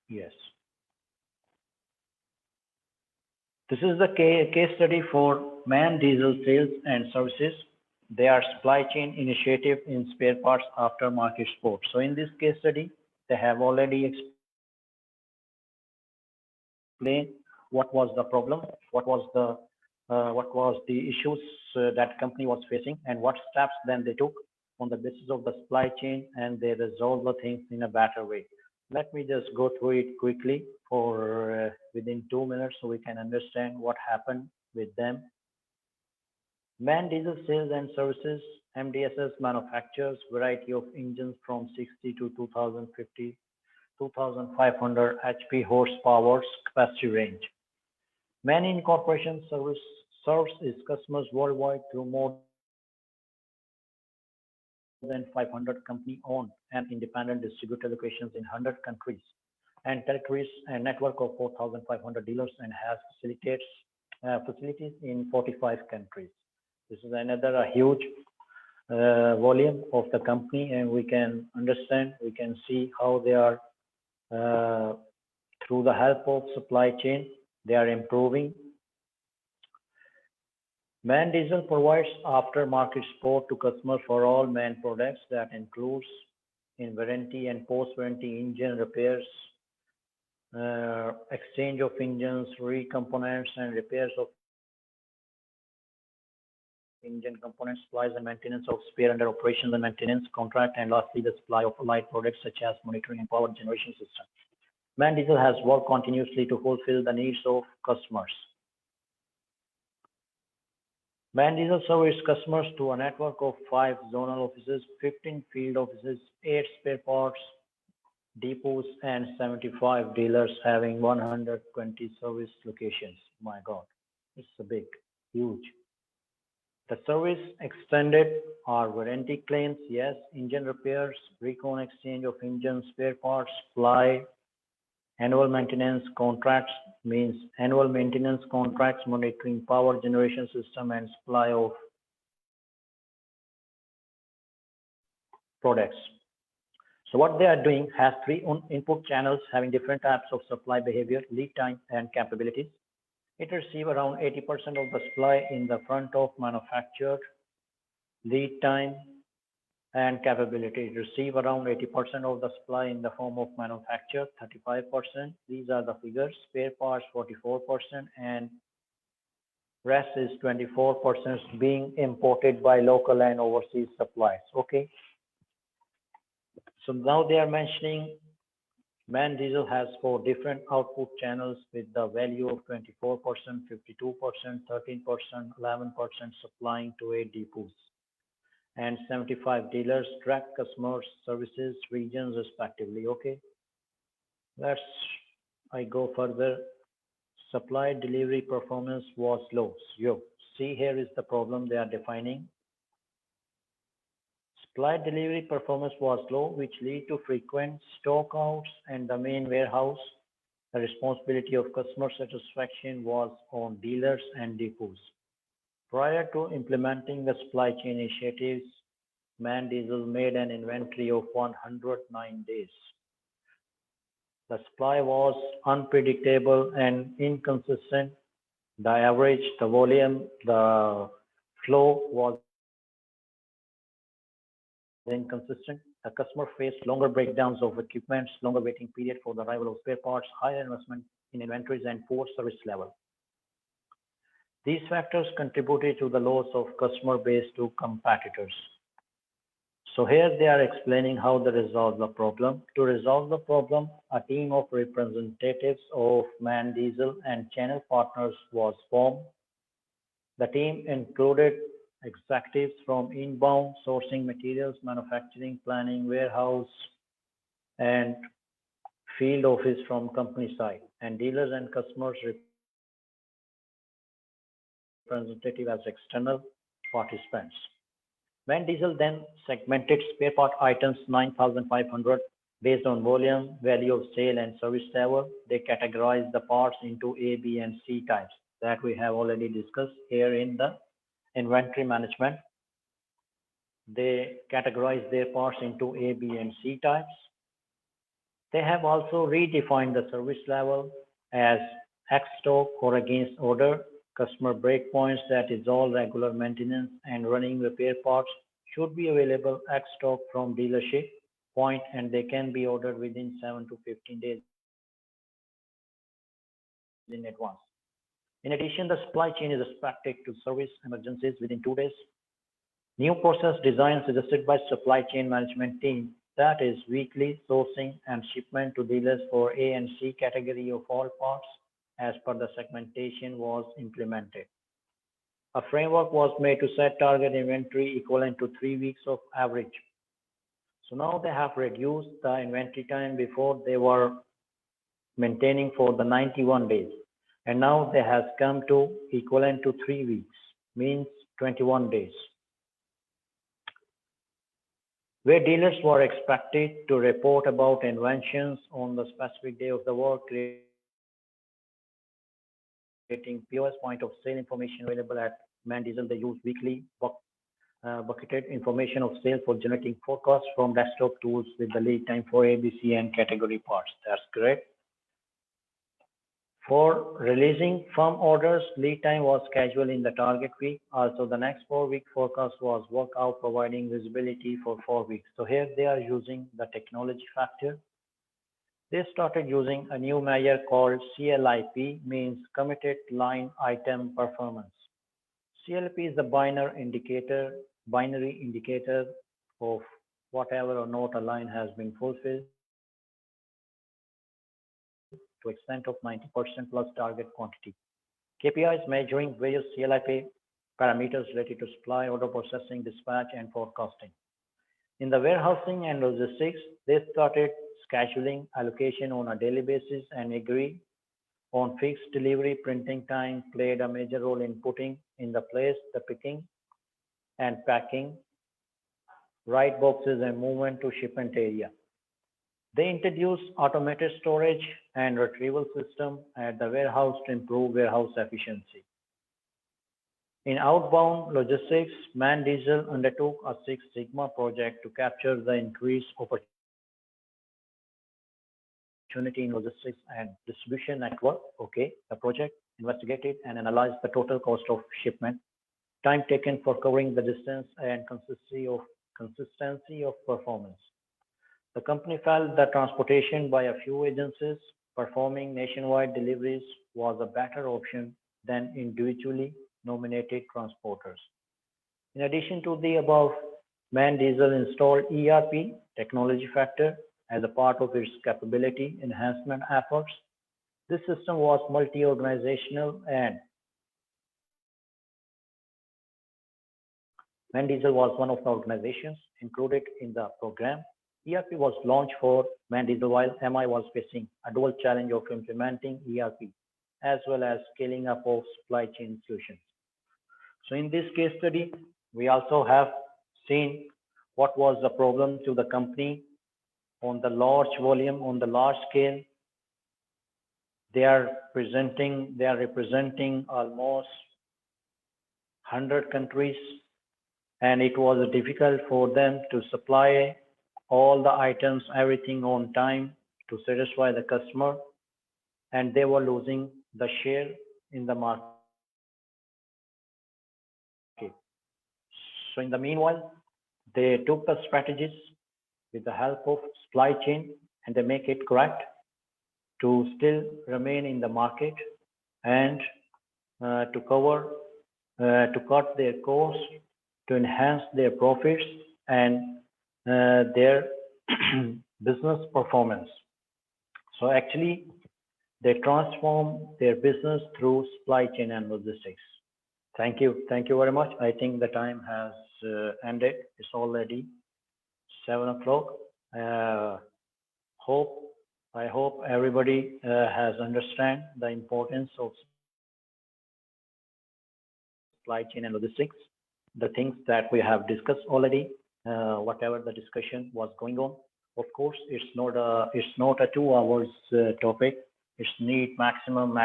Yes. This is the case study for Man Diesel Sales and Services. They are supply chain initiative in spare parts aftermarket support. So in this case study, they have already explained what was the problem, what was the issues that company was facing, and what steps then they took on the basis of the supply chain, and they resolved the things in a better way. Let me just go through it quickly for within 2 minutes so we can understand what happened with them. Man Diesel Sales and Services, MDSS manufactures variety of engines from 60 to 2050, 2500 HP horsepower capacity range. Man Incorporation serves its customers worldwide through more than 500 company-owned and independent distributor locations in 100 countries and territories, and network of 4,500 dealers, and has facilities in 45 countries. This is another huge volume of the company, and we can understand, we can see how they are through the help of supply chain, they are improving. Man Diesel provides aftermarket support to customers for all Man products. That includes in warranty and post-warranty engine repairs, exchange of engines, re-components and repairs of engine components, supplies and maintenance of spare under operations and maintenance contract, and lastly, the supply of allied products such as monitoring and power generation system. Man Diesel has worked continuously to fulfill the needs of customers. Man Diesel serves customers to a network of 5 zonal offices, 15 field offices, 8 spare parts depots, and 75 dealers having 120 service locations. My God, it's a big, huge. The service extended are warranty claims, yes, engine repairs, recon exchange of engine spare parts, supply, annual maintenance contracts means annual maintenance contracts, monitoring power generation system, and supply of products. So what they are doing has 3 input channels having different types of supply behavior, lead time, and capabilities. It receives around 80% of the supply in the front of manufactured, lead time, and capability. It receives around 80% of the supply in the form of manufactured, 35%. These are the figures. Spare parts, 44%, and rest is 24% being imported by local and overseas suppliers. Okay. So now they are mentioning Man Diesel has 4 different output channels with the value of 24%, 52%, 13%, 11% supplying to 8 depots, and 75 dealers, direct customers, services, regions respectively. Okay, I go further. Supply delivery performance was low. See, here is the problem they are defining. Supply delivery performance was low, which lead to frequent stockouts and the main warehouse. The responsibility of customer satisfaction was on dealers and depots. Prior to implementing the supply chain initiatives, Man Diesel made an inventory of 109 days. The supply was unpredictable and inconsistent. The average, the volume, the flow was inconsistent. The customer faced longer breakdowns of equipment, longer waiting period for the arrival of spare parts, higher investment in inventories, and poor service level. These factors contributed to the loss of customer base to competitors. So here they are explaining how they resolve the problem. To resolve the problem, a team of representatives of Man Diesel and channel partners was formed. The team included executives from inbound, sourcing materials, manufacturing, planning, warehouse, and field office from company side, and dealers and customers representative as external participants. Man Diesel then segmented spare part items 9,500 based on volume, value of sale, and service level. They categorized the parts into A, B, and C types that we have already discussed here in the inventory management. They categorize their parts into A, B, and C types. They have also redefined the service level as X stock or against order. Customer breakpoints, that is all regular maintenance and running repair parts, should be available X stock from dealership point, and they can be ordered within 7 to 15 days in advance. In addition, the supply chain is expected to service emergencies within 2 days. New process design suggested by supply chain management team, that is weekly sourcing and shipment to dealers for A and C category of all parts as per the segmentation, was implemented. A framework was made to set target inventory equivalent to 3 weeks of average. So now they have reduced the inventory time. Before they were maintaining for the 91 days. And now they has come to equivalent to 3 weeks, means 21 days. Where dealers were expected to report about inventions on the specific day of the work, creating POS point of sale information available at Man Diesel. They use weekly bucketed information of sale for generating forecasts from desktop tools with the lead time for ABC and category parts. That's great. For releasing firm orders, lead time was scheduled in the target week. Also, the next 4-week forecast was worked out, providing visibility for 4 weeks. So here they are using the technology factor. They started using a new measure called CLIP, means Committed Line Item Performance. CLP is the binary indicator of whatever or not a line has been fulfilled to extent of 90% plus target quantity. KPIs measuring various CLIP parameters related to supply, order processing, dispatch, and forecasting. In the warehousing and logistics, they started scheduling allocation on a daily basis and agree on fixed delivery. Printing time played a major role in putting in the place the picking and packing, right boxes, and movement to shipment area. They introduced automated storage and retrieval system at the warehouse to improve warehouse efficiency. In outbound logistics, Man Diesel undertook a Six Sigma project to capture the increased opportunity in logistics and distribution network. Okay, the project investigated and analyzed the total cost of shipment, time taken for covering the distance, and consistency of performance. The company felt that transportation by a few agencies performing nationwide deliveries was a better option than individually nominated transporters. In addition to the above, Man Diesel installed ERP technology factor as a part of its capability enhancement efforts. This system was multi-organizational and Man Diesel was one of the organizations included in the program. ERP was launched for Man Diesel while MI was facing a dual challenge of implementing ERP as well as scaling up of supply chain solutions. So in this case study, we also have seen what was the problem to the company on the large volume, on the large scale. They are representing almost 100 countries, and it was difficult for them to supply all the items, everything on time to satisfy the customer, and they were losing the share in the market. So in the meanwhile, they took the strategies with the help of supply chain and they make it correct to still remain in the market and to cut their costs, to enhance their profits and their business performance. So actually, they transform their business through supply chain and logistics. Thank you very much. I think the time has ended. It's already 7 o'clock. I hope everybody has understand the importance of supply chain and logistics, the things that we have discussed already, whatever the discussion was going on. Of course, it's not a 2 hours topic. It's need maximum.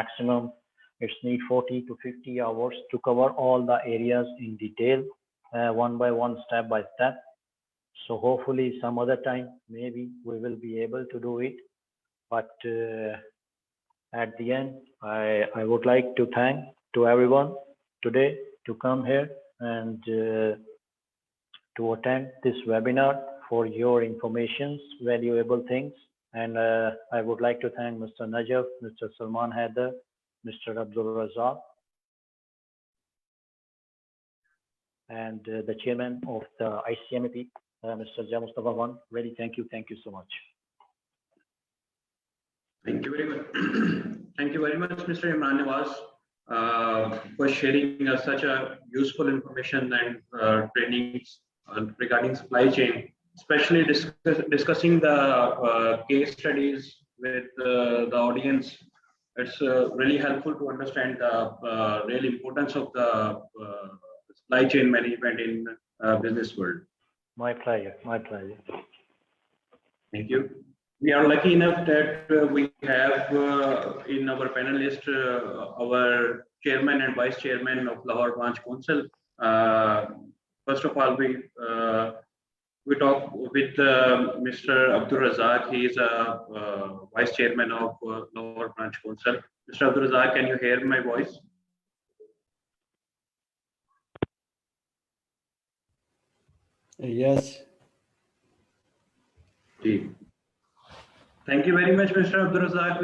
It's need 40 to 50 hours to cover all the areas in detail, one by one, step by step. So hopefully some other time, maybe we will be able to do it. But at the end, I would like to thank to everyone today to come here and to attend this webinar for your informations, valuable things. And I would like to thank Mr. Najaf, Mr. Salman Haider, Mr. Abdul Razak, and the chairman of the ICMA, Mr. Jah Mustafa Wan. Really, thank you so much. Thank you very much. Thank you very much, Mr. Imran Nawaz. for sharing such a useful information and trainings regarding supply chain, especially discussing the case studies with the audience. It's really helpful to understand the real importance of the supply chain management in business world. My pleasure. My pleasure. Thank you. We are lucky enough that we have in our panelist our chairman and vice chairman of Lahore Branch Council. First of all, we talk with Mr. Abdul Razak. He is a vice chairman of Lahore Branch Council. Mr. Abdul Razak, can you hear my voice? Yes. Thank you very much, Mr. Abdul Razak,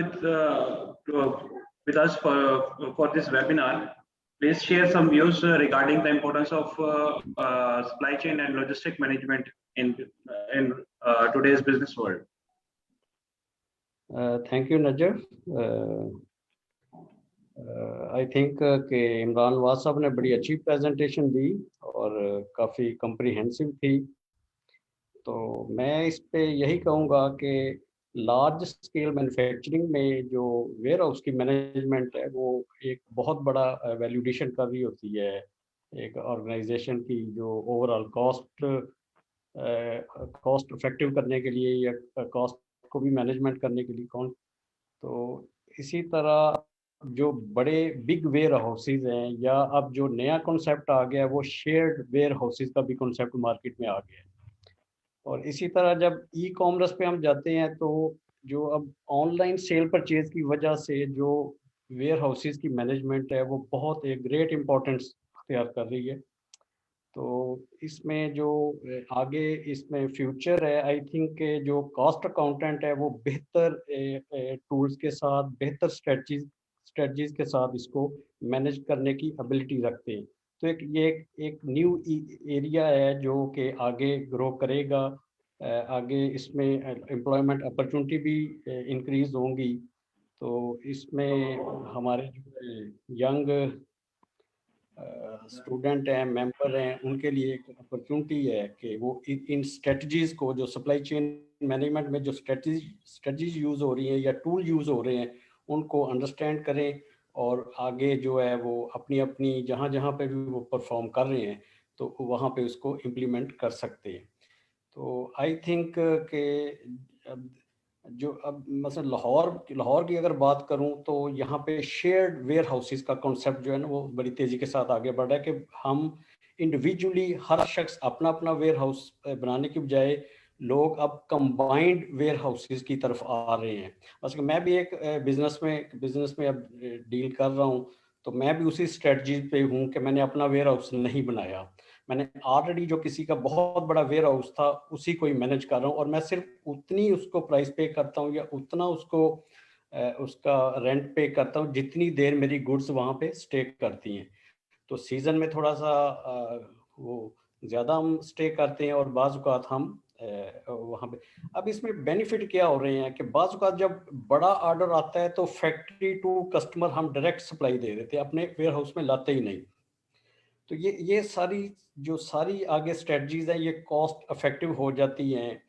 with us for this webinar. Please share some views regarding the importance of supply chain and logistic management in today's business world. Thank you, Najjar. I think कि इमरान नवाज साहब ने बड़ी अच्छी presentation दी और काफ़ी comprehensive थी। तो मैं इस पे यही कहूँगा कि लार्ज स्केल मैन्युफैक्चरिंग में जो वेयर हाउस की मैनेजमेंट है वो एक बहुत बड़ा वैल्यू एडिशन कर रही होती है एक ऑर्गेनाइजेशन की, जो ओवरऑल कॉस्ट इफेक्टिव करने के लिए या कॉस्ट को भी मैनेजमेंट करने के लिए तो इसी तरह जो बड़े बिग वेयर हाउसेज हैं, या अब जो नया कॉन्सेप्ट आ गया है वो शेयर्ड वेयर हाउसेज का भी कॉन्सेप्ट मार्केट में आ गया है। और इसी तरह जब ई कॉमर्स पे हम जाते हैं तो जो अब ऑनलाइन सेल परचेज की वजह से जो वेयर हाउसेज की मैनेजमेंट है वो बहुत एक ग्रेट इम्पोर्टेंस अख्तियार कर रही है। तो इसमें जो आगे इसमें फ्यूचर है, आई थिंक के जो कॉस्ट अकाउंटेंट है वो बेहतर टूल्स के साथ, बेहतर स्ट्रेटजीज के साथ इसको मैनेज करने की एबिलिटी रखते हैं। तो ये एक न्यू एरिया है जो कि आगे ग्रो करेगा। आगे इसमें एम्प्लॉयमेंट अपॉर्चुनिटी भी इंक्रीज होंगी। तो इसमें हमारे जो यंग स्टूडेंट हैं, मेंबर हैं, उनके लिए एक अपॉर्चुनिटी है कि वो इन स्ट्रेटजीज़ को, जो सप्लाई चेन मैनेजमेंट में जो स्ट्रेटजीज यूज़ हो रही हैं या टूल यूज़ हो रहे हैं, उनको अंडरस्टैंड करें और आगे जो है वो अपनी जहाँ पे भी वो परफॉर्म कर रहे हैं तो वहाँ पे उसको इम्प्लीमेंट कर सकते हैं। तो आई थिंक के जो अब मतलब लाहौर की अगर बात करूं तो यहाँ पे शेयर्ड वेयर हाउसेस का कॉन्सेप्ट जो है ना वो बड़ी तेज़ी के साथ आगे बढ़ रहा है कि हम इंडिविजुअली हर शख्स अपना वेयर हाउस बनाने की बजाय लोग अब कंबाइंड वेयर हाउसेस की तरफ आ रहे हैं। बस मैं भी एक बिजनेस में अब डील कर रहा हूँ, तो मैं भी उसी स्ट्रेटजी पे हूँ कि मैंने अपना वेयर हाउस नहीं बनाया। मैंने ऑलरेडी जो किसी का बहुत बड़ा वेयर हाउस था उसी को ही मैनेज कर रहा हूँ और मैं सिर्फ उतनी उसको प्राइस पे करता हूँ या उतना उसको उसका रेंट पे करता हूँ जितनी देर मेरी गुड्स वहाँ पे स्टे करती हैं। तो सीज़न में थोड़ा सा वो ज़्यादा हम स्टे करते हैं और बाज़ औक़ात हम वहाँ पे। अब इसमें बेनिफिट क्या हो रहे हैं कि बाज़ औक़ात जब बड़ा ऑर्डर आता है तो फैक्ट्री टू कस्टमर हम डायरेक्ट सप्लाई दे देते हैं, अपने वेयर हाउस में लाते ही नहीं। तो ये सारी आगे स्ट्रेटजीज हैं, ये कॉस्ट इफेक्टिव हो जाती हैं,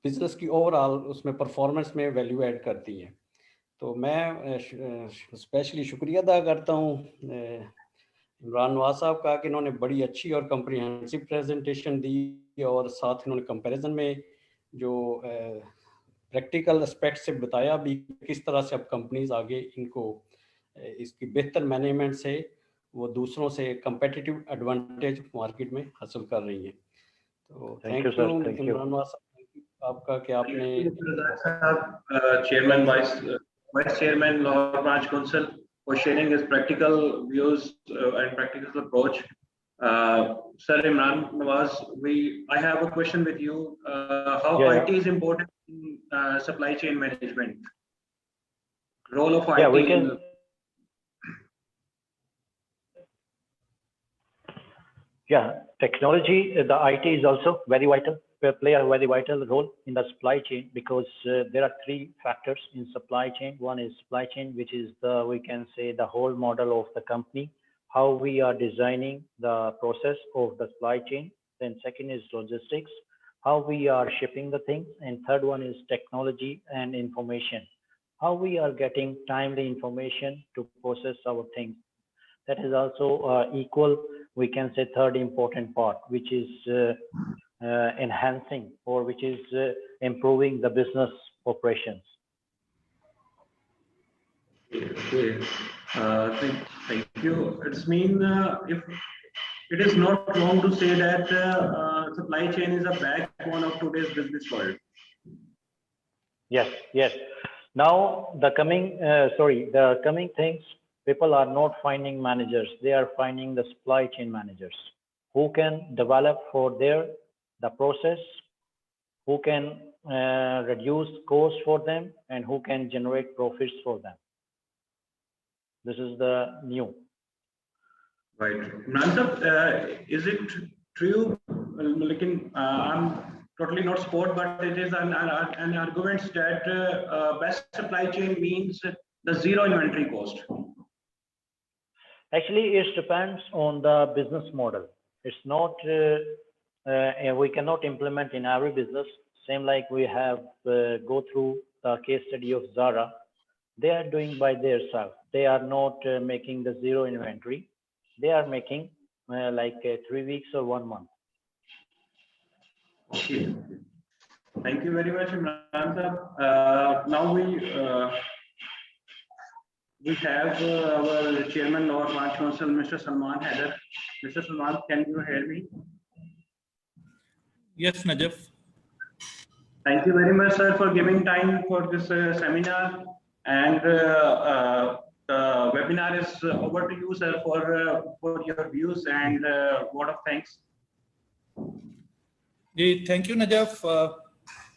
बिजनेस की ओवरऑल उसमें परफॉर्मेंस में वैल्यू ऐड करती हैं। तो मैं स्पेशली शुक्रिया अदा करता हूँ इमरान नवाज साहब का कि इन्होंने बड़ी अच्छी और कम्प्रीहेंसिव प्रेजेंटेशन दी और साथ इन्होंने कंपैरिजन में जो प्रैक्टिकल एस्पेक्ट से बताया भी किस तरह से अब कंपनीज आगे इनको इसकी बेहतर मैनेजमेंट से वो दूसरों से कंपेटिटिव एडवांटेज मार्केट में हासिल कर रही हैं। तो थैंक यू इमरान नवाज साहब आपका कि आपने chairman vice chairman Lahore branch council for sharing his practical views and practical approach. Sir Imran Nawaz, I have a question with you. How IT is important in supply chain management? Role of IT. Yeah, we can. Yeah, technology, the IT is also very vital play a very vital role in the supply chain because there are three factors in supply chain. One is supply chain, which is the, we can say, the whole model of the company, how we are designing the process of the supply chain. Then second is logistics, how we are shipping the things. And third one is technology and information, how we are getting timely information to process our things. That is also equal, we can say, third important part, which is enhancing or which is improving the business operations. Okay. Thank you. It's mean if it is not wrong to say that supply chain is a backbone of today's business world. Yes, yes. Now the coming things, people are not finding managers, they are finding the supply chain managers who can develop for the process, who can reduce costs for them, and who can generate profits for them. This is the new. Right. Imran, is it true? I'm totally not sport, but it is an argument that best supply chain means the zero inventory cost. Actually, it depends on the business model. It's not, we cannot implement in every business. Same like we have go through the case study of Zara. They are doing by themselves. They are not making the zero inventory. They are making like 3 weeks or 1 month. Okay. Thank you very much, Imran. Now we have our chairman of Branch Council, Mr. Salman Haider. Mr. Salman, can you hear me? Yes, Najaf. Thank you very much, sir, for giving time for this seminar. And the webinar is over to you, sir, for your views and word of thanks. Thank you, Najaf.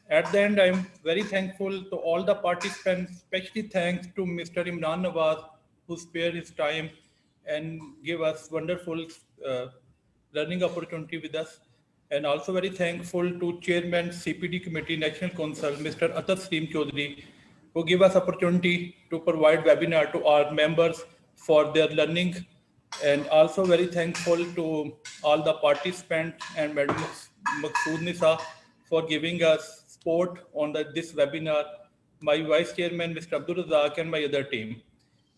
At the end, I'm very thankful to all the participants, especially thanks to Mr. Imran Nawaz, who spared his time and gave us wonderful learning opportunity with us. And also very thankful to Chairman CPD Committee National Council, Mr. Atar Salim Chaudhary, who gave us opportunity to provide webinar to our members for their learning. And also very thankful to all the participants and Madam Maqsood Nisa for giving us support on this webinar, my Vice Chairman, Mr. Abdul Razak, and my other team.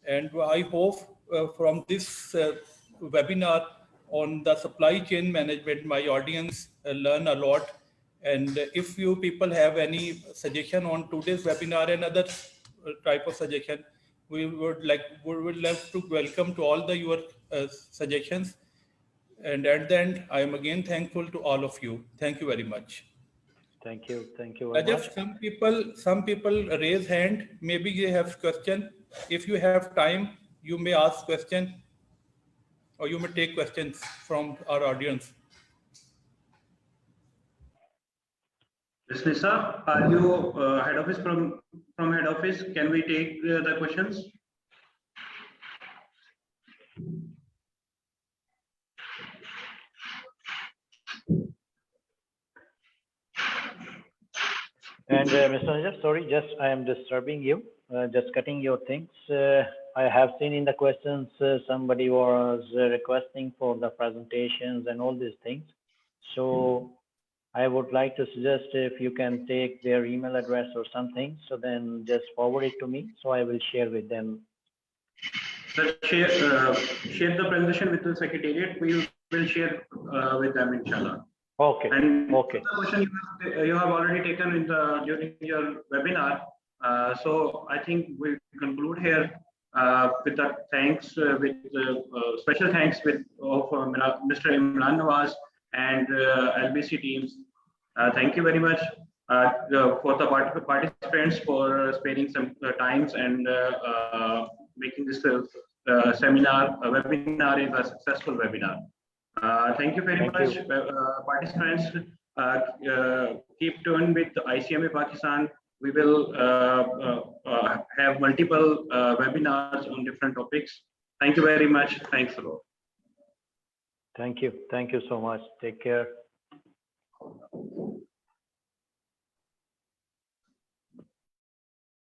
And I hope from this webinar on the supply chain management, my audience learn a lot. And if you people have any suggestion on today's webinar and other type of suggestion, we would love to welcome to all your suggestions. And at the end, I am again thankful to all of you. Thank you very much. Thank you very much. Some people raise hand. Maybe they have question. If you have time, you may ask question, or you may take questions from our audience. Ms. Nisa, are you head office from head office? Can we take the questions? And Mr. Najaf, sorry, I am disturbing you, just cutting your things. I have seen in the questions, somebody was requesting for the presentations and all these things. So I would like to suggest if you can take their email address or something, so then just forward it to me, so I will share with them. Sir, share the presentation with the secretariat. We will share with them, inshallah. Okay. And okay. The question you have already taken during your webinar. So I think we conclude here with the thanks, with special thanks of Mr. Imran Nawaz and LBC teams. Thank you very much for the participants for sparing some times and making this webinar is a successful webinar. Thank you very much, participants. Keep tuned with ICMA Pakistan. We will have multiple webinars on different topics. Thank you very much. Thanks a lot. Thank you so much. Take care.